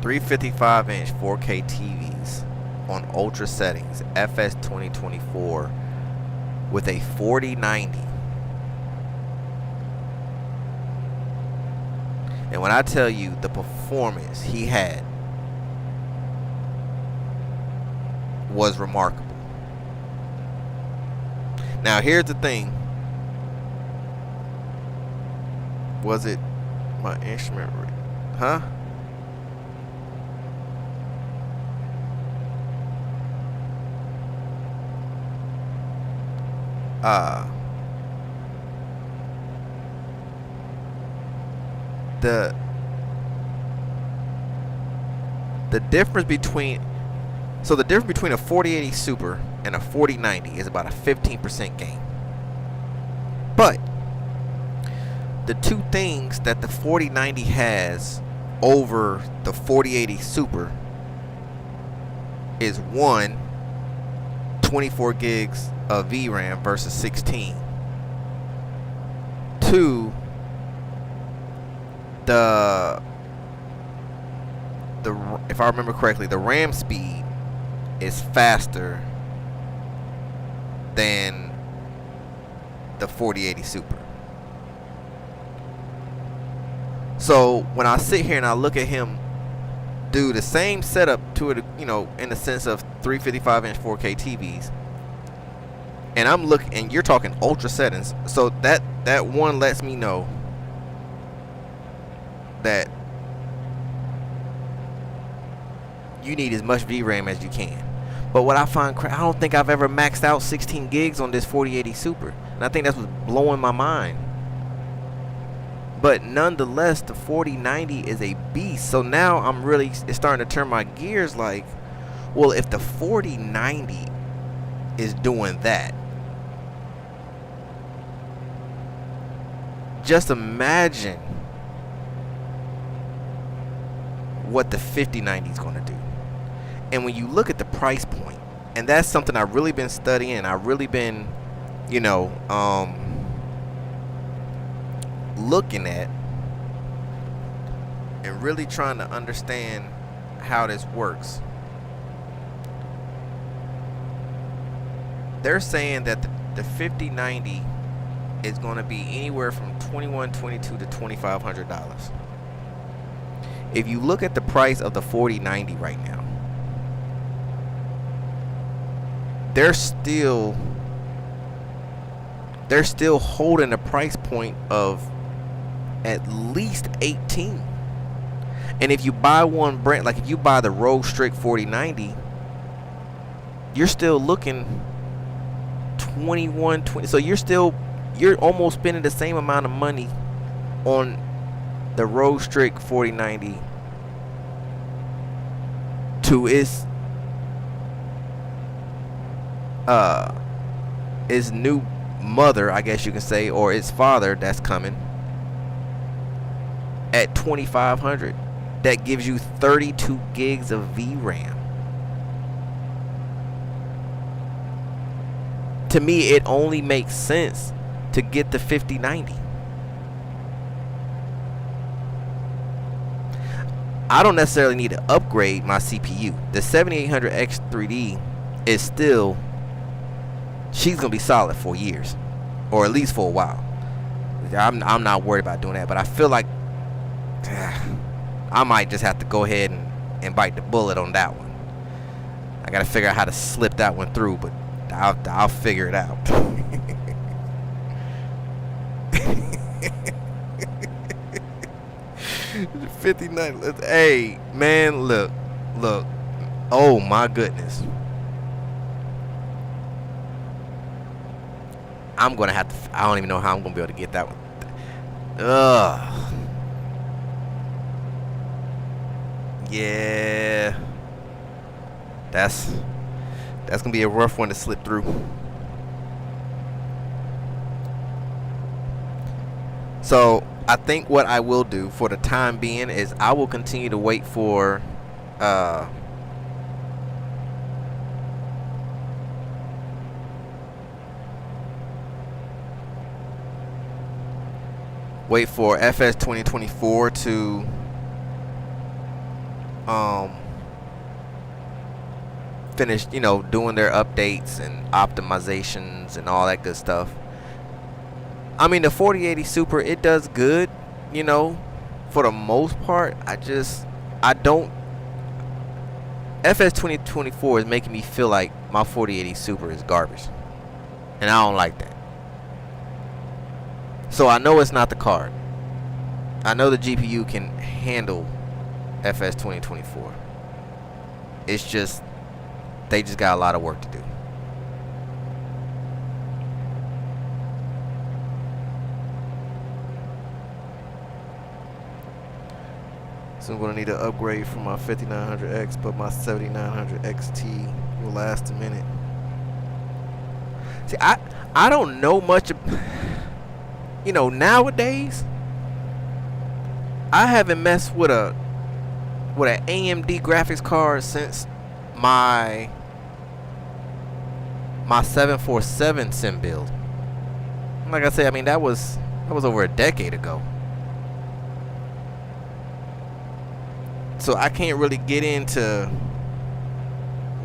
355-inch 4K TVs on ultra settings, FS2024 with a 4090. And when I tell you the performance he had was remarkable. Now here's the thing. Was it my instrument? Huh? The difference between a 4080 Super and a 4090 is about a 15% gain. But the two things that the 4090 has over the 4080 Super is one, 24 gigs of VRAM versus 16. Two, if I remember correctly, the RAM speed is faster than the 4080 Super. So when I sit here and I look at him do the same setup to it, you know, in the sense of 355-inch 4K TVs, and I'm looking, and you're talking ultra settings, so that one lets me know that you need as much VRAM as you can. But what I find, I don't think I've ever maxed out 16 gigs on this 4080 Super, and I think that's what's blowing my mind. But nonetheless, the 4090 is a beast. So now I'm really, it's starting to turn my gears like, well, if the 4090 is doing that, just imagine what the 5090 is going to do. And when you look at the price point, and that's something I've really been studying, I've really been, you know, looking at and really trying to understand how this works. They're saying that the 5090 is going to be anywhere from $2,122 to $2,500. If you look at the price of the 4090 right now, they're still holding a price point of at least 18. And if you buy one brand, like if you buy the Rogue Strix 4090, you're still looking $2,120. So you're almost spending the same amount of money on the Rogue Strix 4090 to its new mother, I guess you can say, or its father that's coming at $2,500. That gives you 32 gigs of VRAM. To me, it only makes sense to get the 5090. I don't necessarily need to upgrade my CPU. The 7800X3D is still, she's gonna be solid for years, or at least for a while. I'm not worried about doing that, but I feel like I might just have to go ahead and bite the bullet on that one. I gotta figure out how to slip that one through, but I'll figure it out. 59. Hey, man, look. Oh my goodness. I'm gonna have to. I don't even know how I'm gonna be able to get that one. Ugh. Yeah. That's gonna be a rough one to slip through. So I think what I will do for the time being is I will continue to wait for FS2024 to finish, you know, doing their updates and optimizations and all that good stuff. I mean, the 4080 Super, it does good, you know, for the most part. I don't. FS2024 is making me feel like my 4080 Super is garbage, and I don't like that. So I know it's not the card. I know the GPU can handle FS2024. It's just, they just got a lot of work to do. So I'm going to need an upgrade for my 5900X, but my 7900 XT will last a minute. See, I don't know much, you know, nowadays. I haven't messed with an AMD graphics card since my 747 sim build. Like I said, I mean, that was over a decade ago. So I can't really get into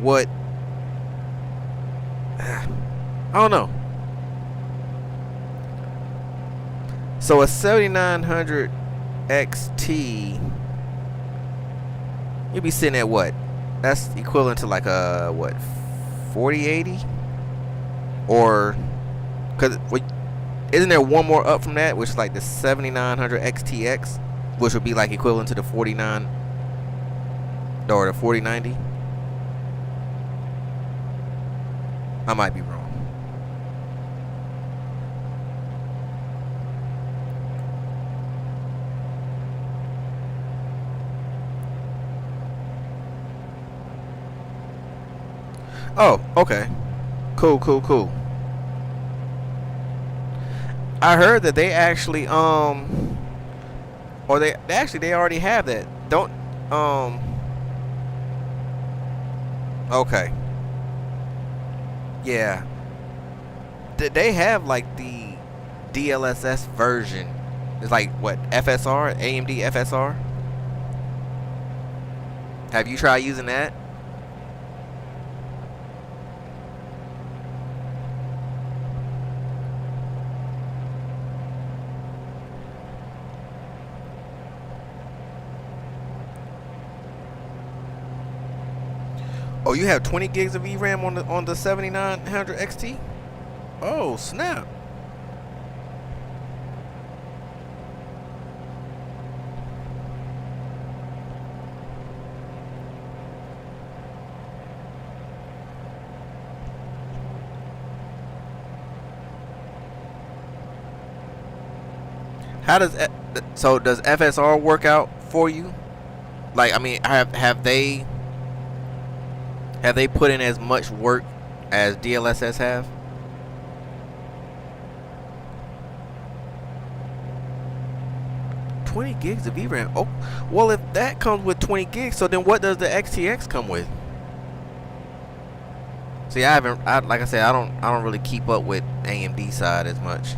what, I don't know. So a 7900 XT, you'll be sitting at what? That's equivalent to like a what, 4080? Or, cause isn't there one more up from that, which is like the 7900 XTX, which would be like equivalent to the 49 or the 4090? I might be wrong. Oh, okay. Cool. I heard that they actually or they already have that. Don't okay. Yeah. They have like the DLSS version. It's like what, FSR, AMD FSR? Have you tried using that? Oh, you have 20 gigs of VRAM on the 7900 XT? Oh, snap. How does so does FSR work out for you? Like, I mean, have they put in as much work as DLSS have? $20 gigs of VRAM. Oh, well, if that comes with 20 gigs, so then what does the XTX come with? See, like I said, I don't really keep up with AMD side as much.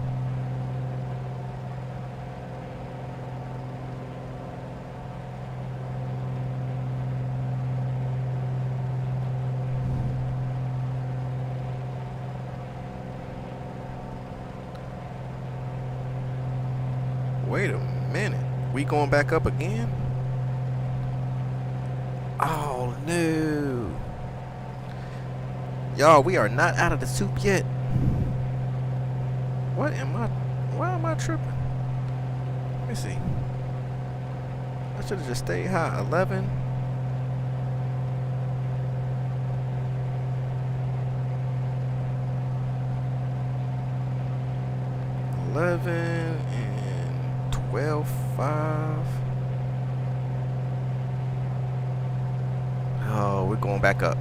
Wait a minute. We going back up again? Oh no. Y'all, we are not out of the soup yet. Why am I tripping? Let me see. I should have just stayed high. 11. And 12.5. Oh, we're going back up.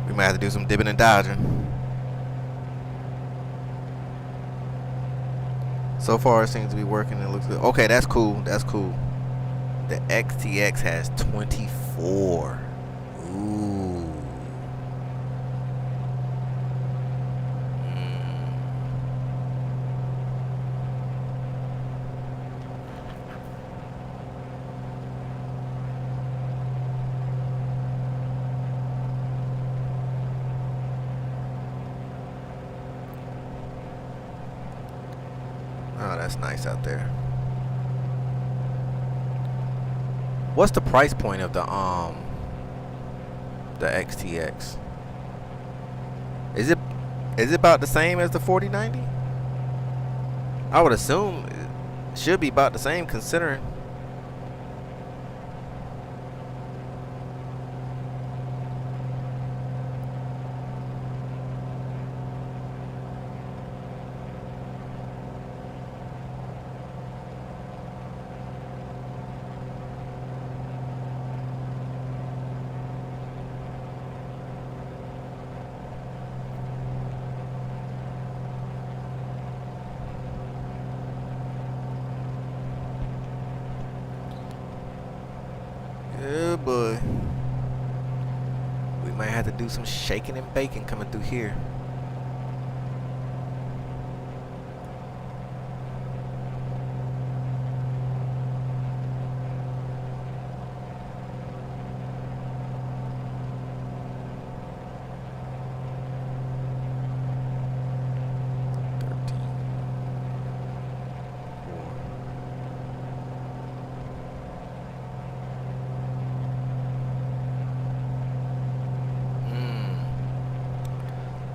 We might have to do some dipping and dodging. So far, it seems to be working. It looks good. Okay, that's cool. That's cool. The XTX has 24. Ooh. Oh, that's nice out there. What's the price point of the XTX? Is it about the same as the 4090? I would assume it should be about the same considering. Yeah, boy. We might have to do some shaking and baking coming through here.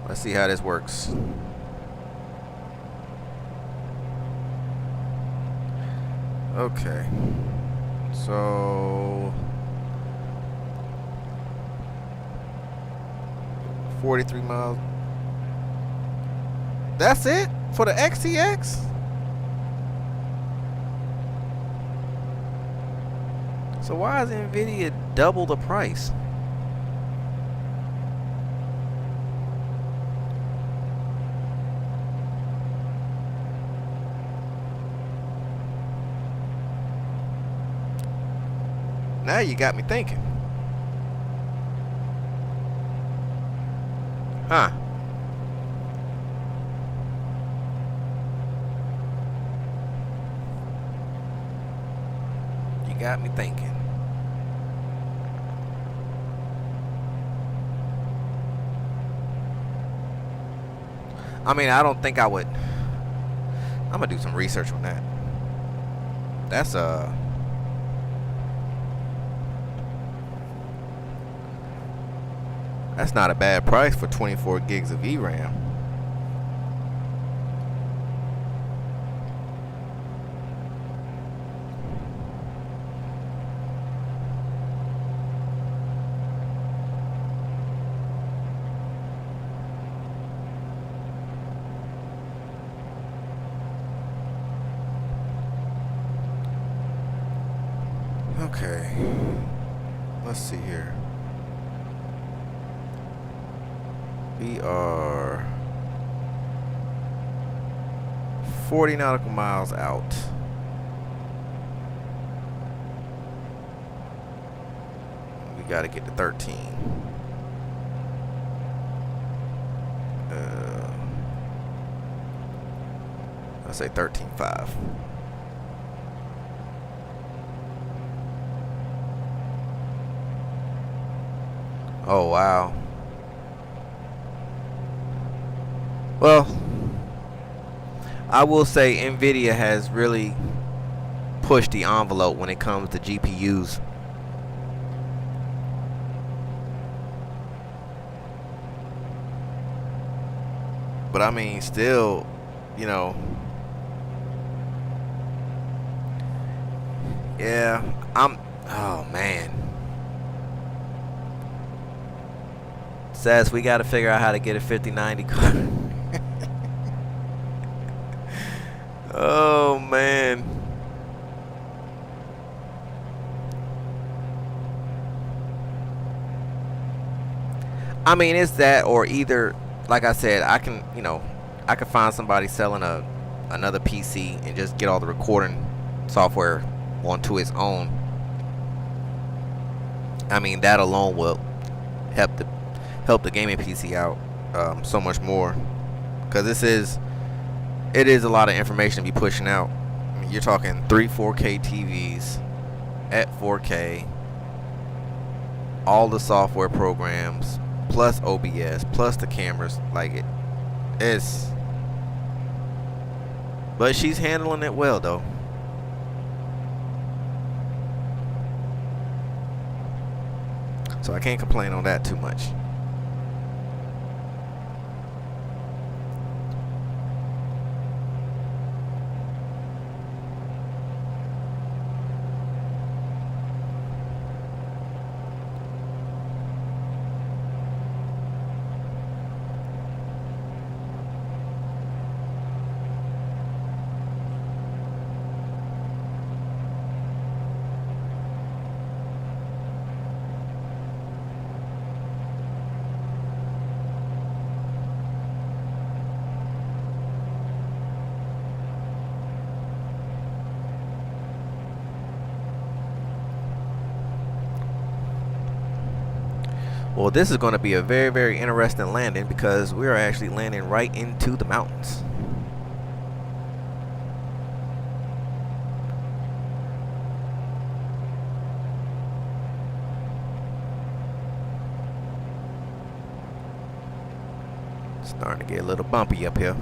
Let's see how this works. Okay. So 43 miles. That's it for the XTX? So why is NVIDIA double the price? Now you got me thinking. Huh. You got me thinking. I mean, I don't think I would. I'm gonna do some research on that. That's not a bad price for 24 gigs of VRAM. Okay. Let's see here. We are 40 nautical miles out. We got to get to 13. Let's say 13.5. Oh, wow. Well, I will say NVIDIA has really push the envelope when it comes to GPUs. But I mean, still, you know, yeah, oh man. Says we got to figure out how to get a 5090 car. Oh man. I mean, it's that, or either, like I said, I can, you know, I could find somebody selling another PC and just get all the recording software onto its own. I mean, that alone will help the gaming PC out so much more, because it is a lot of information to be pushing out. I mean, you're talking 3 4K TVs at 4K, all the software programs, plus OBS, plus the cameras. Like it's, but she's handling it well though. So I can't complain on that too much. Well, this is going to be a very, very interesting landing, because we are actually landing right into the mountains. Starting to get a little bumpy up here.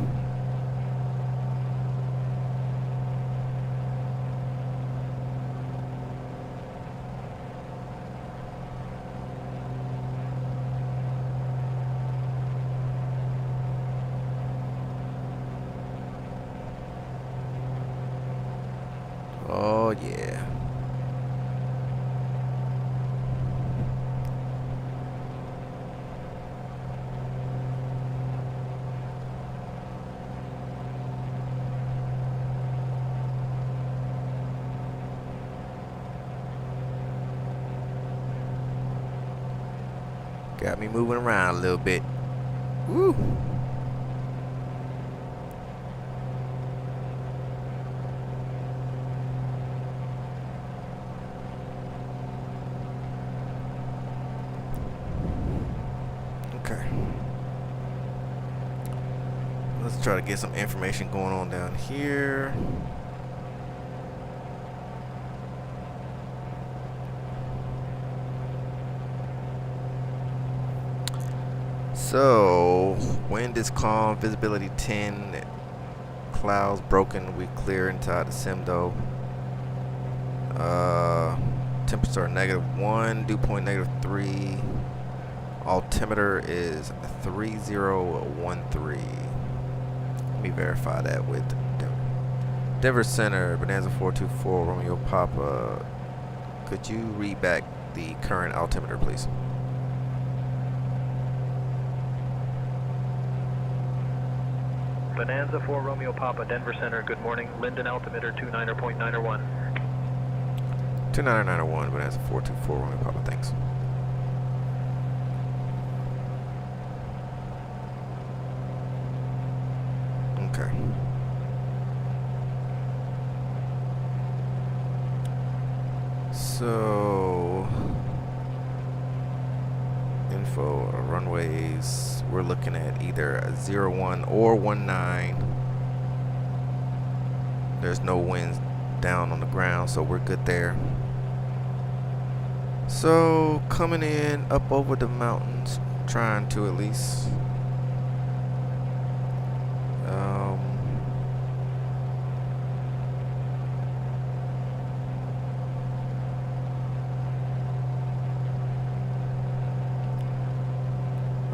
Oh yeah. Got me moving around a little bit. Woo. Okay. Let's try to get some information going on down here. So, wind is calm, visibility 10, clouds broken, we clear inside the sim though. Temperature -1, dew point -3. Altimeter is 3013. Let me verify that with Denver Center, Bonanza 424, Romeo Papa. Could you read back the current altimeter, please? Bonanza 4 Romeo Papa, Denver Center, good morning. Linden altimeter 29.901. 2991, Bonanza 424, Romeo Papa, thanks. Okay. So, info, runways, we're looking at either a 01 or 19. There's no winds down on the ground, so we're good there. So, coming in up over the mountains, trying to at least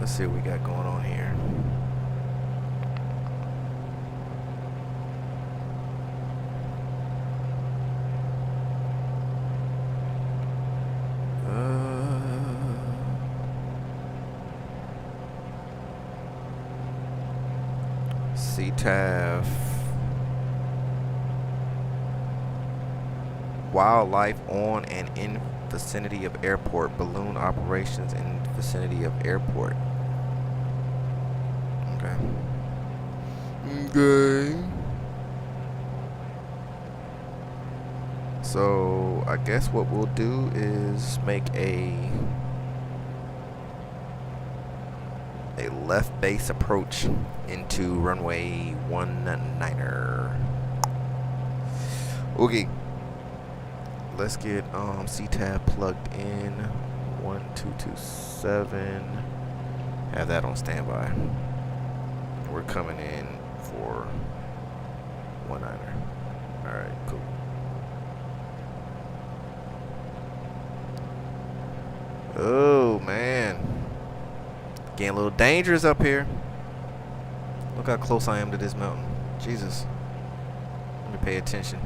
Let's see what we got going on here. CTAF. Wildlife on and in vicinity of airport. Balloon operations in vicinity of airport. Okay. Okay. So I guess what we'll do is make a left base approach into runway 19er. Okay. Let's get CTAB plugged in. 1227. Have that on standby. We're coming in for 19er. Alright, cool. Oh man. Getting a little dangerous up here. Look how close I am to this mountain. Jesus. Let me pay attention.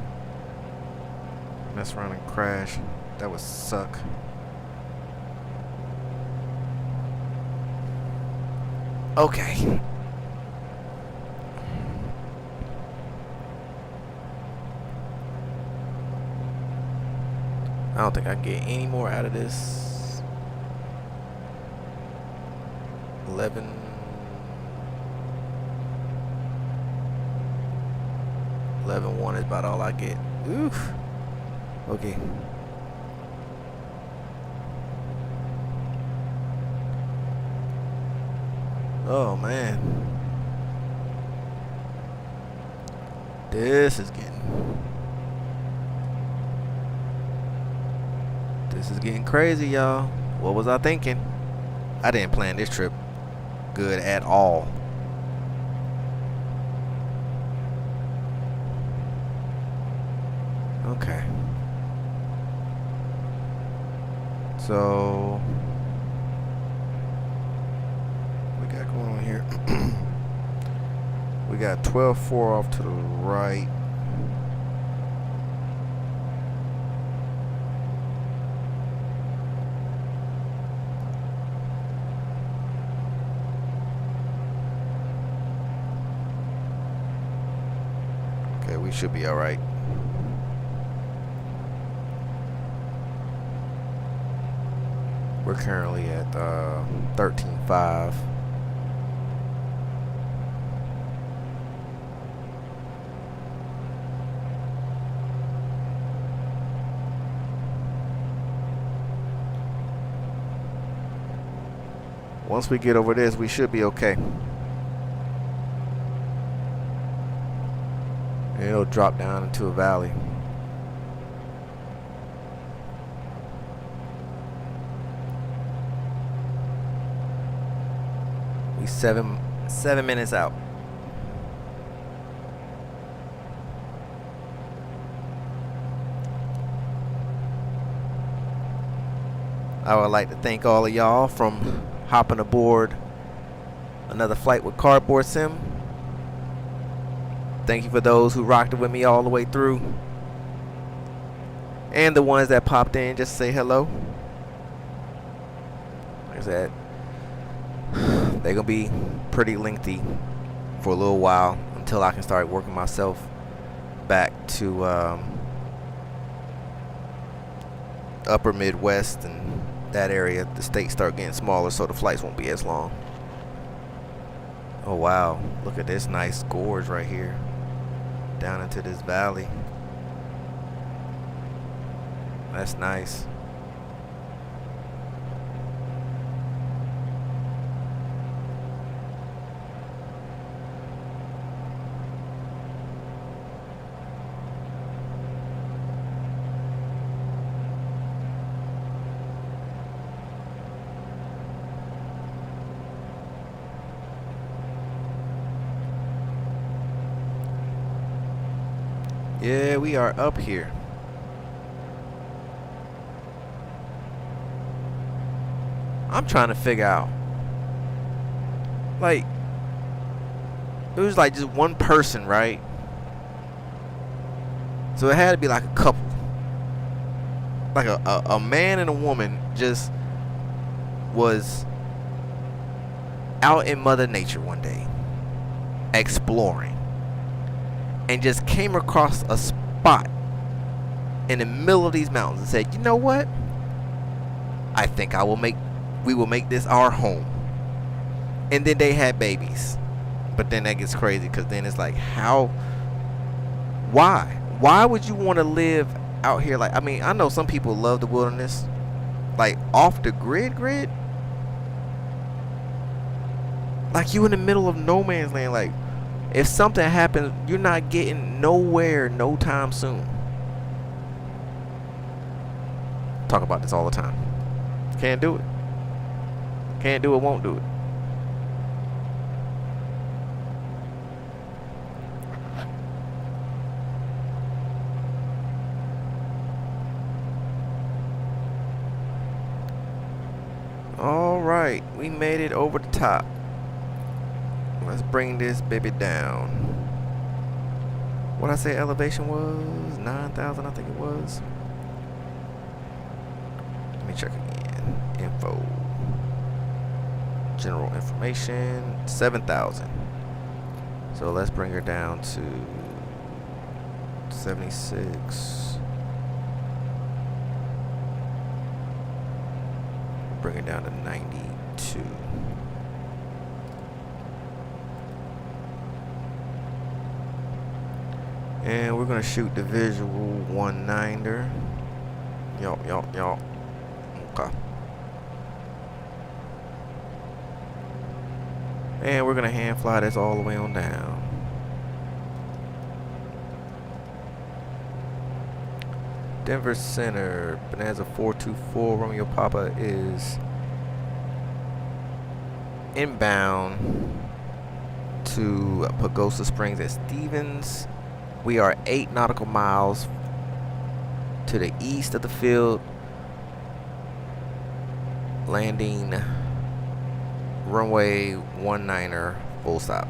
Mess around and crash. That would suck. Okay. I don't think I can get any more out of this. 11.1 is about all I get. Oof. Okay. Oh man. This is getting crazy, y'all. What was I thinking? I didn't plan this trip good at all. Okay. So we got going on here. We got 12.4 off to the right. Okay, we should be all right. We're currently at 13.5. Once we get over this, we should be okay. And it'll drop down into a valley. We 7 minutes out. I would like to thank all of y'all from hopping aboard another flight with CardboardSim. Thank you for those who rocked it with me all the way through, and the ones that popped in just to say hello. Like I said, they're gonna be pretty lengthy for a little while until I can start working myself back to upper Midwest and that area. The states start getting smaller, so the flights won't be as long. Oh wow, look at this nice gorge right here down into this valley. That's nice. Yeah, we are up here. I'm trying to figure out Like, it was like just one person, right? So it had to be like a couple. Like a man and a woman just was out in Mother Nature one day, exploring, and just came across a spot in the middle of these mountains and said, you know what? I think we will make this our home. And then they had babies. But then that gets crazy, because then it's like, why would you want to live out here? Like, I mean, I know some people love the wilderness, like off the grid, like you in the middle of no man's land. Like, if something happens, you're not getting nowhere no time soon. Talk about this all the time. Can't do it. Can't do it, won't do it. Alright, we made it over the top. Let's bring this baby down. What I say elevation was? 9,000, I think it was. Let me check again. Info. General information. 7,000. So let's bring her down to 76. Bring it down to 92. And we're gonna shoot the visual 19er. Y'all. Okay. And we're gonna hand fly this all the way on down. Denver Center, Bonanza 424, Romeo Papa is inbound to Pagosa Springs at Stevens. We are 8 nautical miles to the east of the field, landing runway 19er, full stop.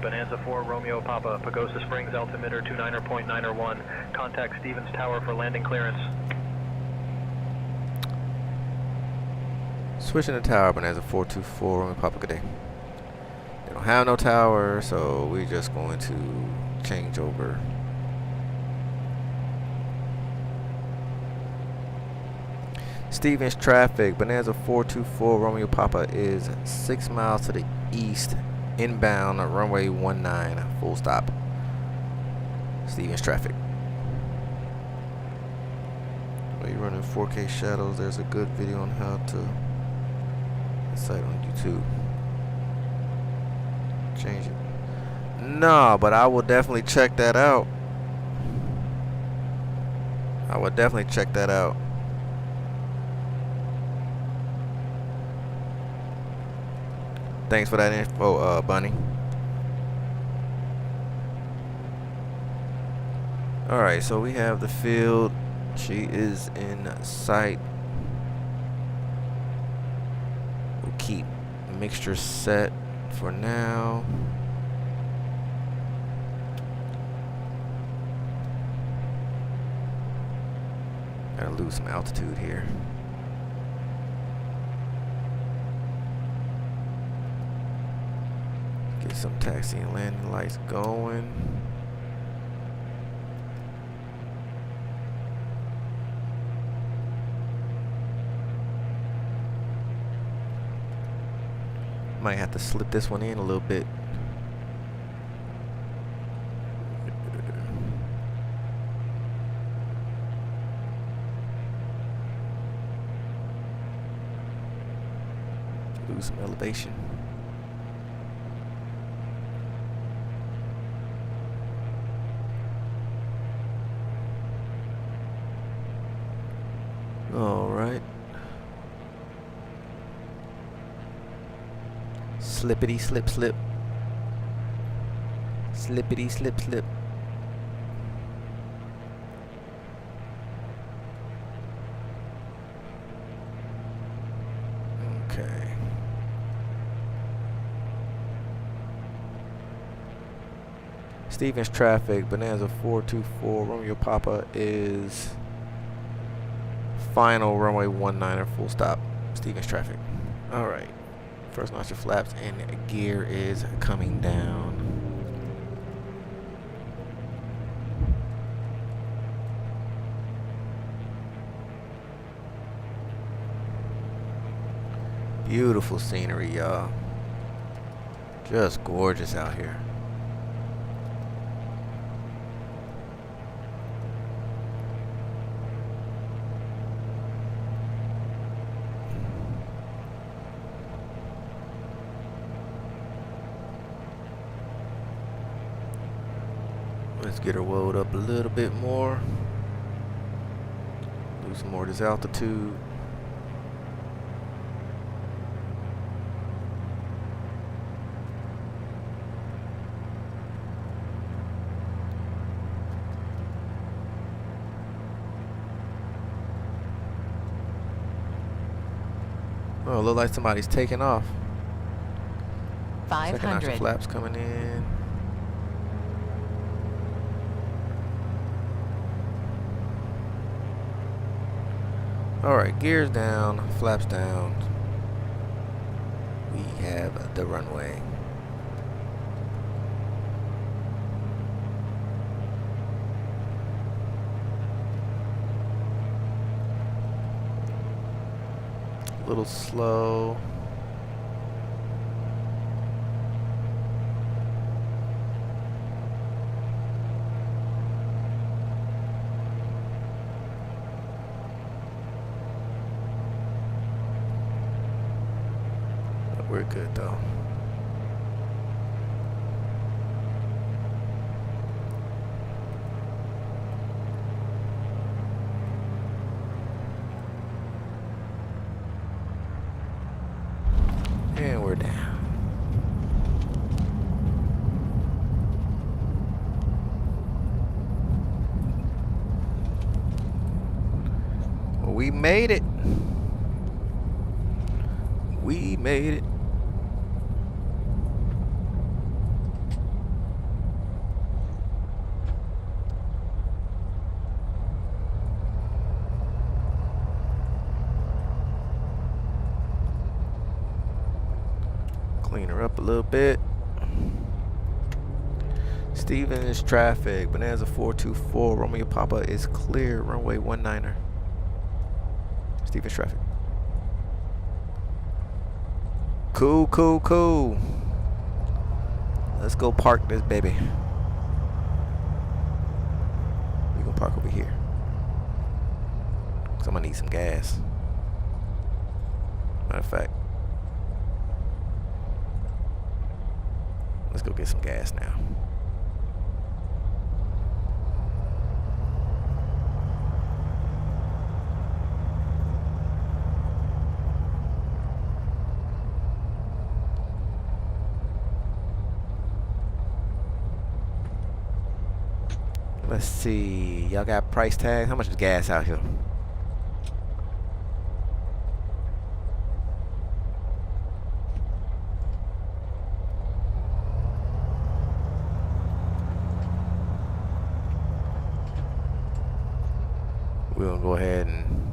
Bonanza 4, Romeo Papa, Pagosa Springs, altimeter 29.901. Contact Stevens Tower for landing clearance. Switching the tower, Bonanza 424, Romeo Papa, good day. They don't have no tower, so we're just going to change over. Stevens traffic, Bonanza 424, Romeo Papa is 6 miles to the east. Inbound runway 19, full stop. Stevens traffic. Are you running 4K shadows? There's a good video on how to site on YouTube. Change it. No, but I will definitely check that out. I will definitely check that out. Thanks for that info, Bunny. Alright, so we have the field. She is in sight. We'll keep mixture set for now. Gotta lose some altitude here. Get some taxi and landing lights going. Might have to slip this one in a little bit. Lose some elevation. All right. Slippity slip slip. Slippity slip slip. Stevens traffic, Bonanza 424, Romeo Papa is final runway 19er, full stop, Stevens traffic. Alright, first notch of flaps and gear is coming down. Beautiful scenery, y'all. Just gorgeous out here. Let's get her woed up a little bit more. Lose some more of this altitude. Oh, it looks like somebody's taking off. 500. Second notch of flaps coming in. Alright, gears down, flaps down. We have the runway. A little slow. We're good though. And we're down. Well, we made it. We made it. Clean her up a little bit. Stevens traffic, Bonanza 424, Romeo Papa is clear, runway 19er. Stevens traffic. Cool, cool, cool. Let's go park this baby. We gonna park over here. Cause I'm gonna need some gas. Matter of fact, let's go get some gas now. Let's see. Y'all got price tags? How much is gas out here? We'll go ahead and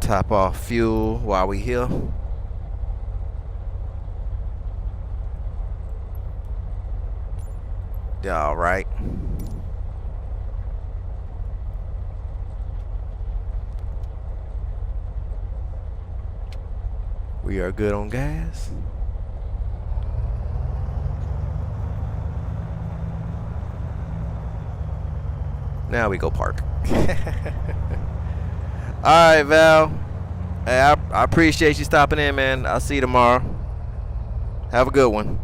top off fuel while we here. All right. We are good on gas. Now we go park. Alright, Val. Hey, I appreciate you stopping in, man. I'll see you tomorrow. Have a good one.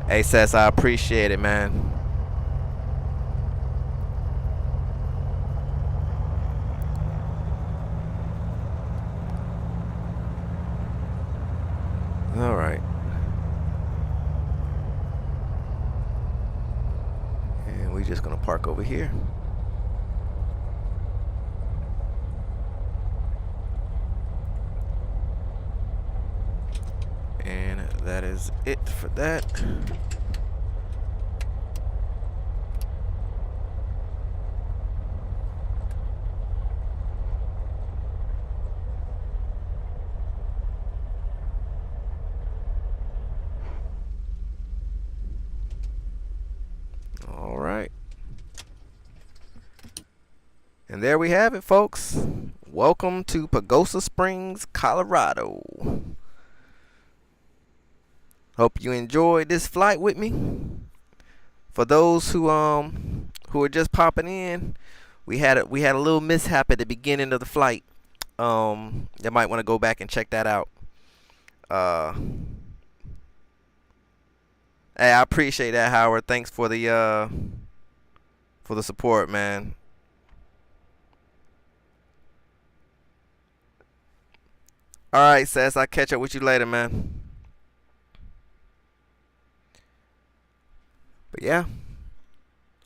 Hey, Sess, I appreciate it, man. All right. And we're just gonna park over here. And that is it for that. All right. And there we have it, folks. Welcome to Pagosa Springs, Colorado. Hope you enjoyed this flight with me. For those who are just popping in, we had a little mishap at the beginning of the flight. You might want to go back and check that out. Hey, I appreciate that, Howard. Thanks for the support, man. All right, Sess, I'll catch up with you later, man. But yeah,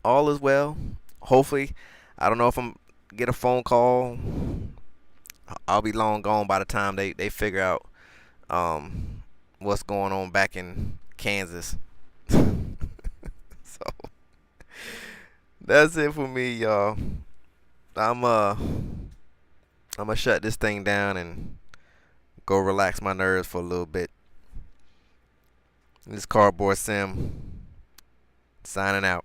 all is well. Hopefully, I don't know if I'm get a phone call. I'll be long gone by the time they figure out what's going on back in Kansas. So that's it for me, y'all. I'm gonna shut this thing down and go relax my nerves for a little bit. This is CardboardSim signing out.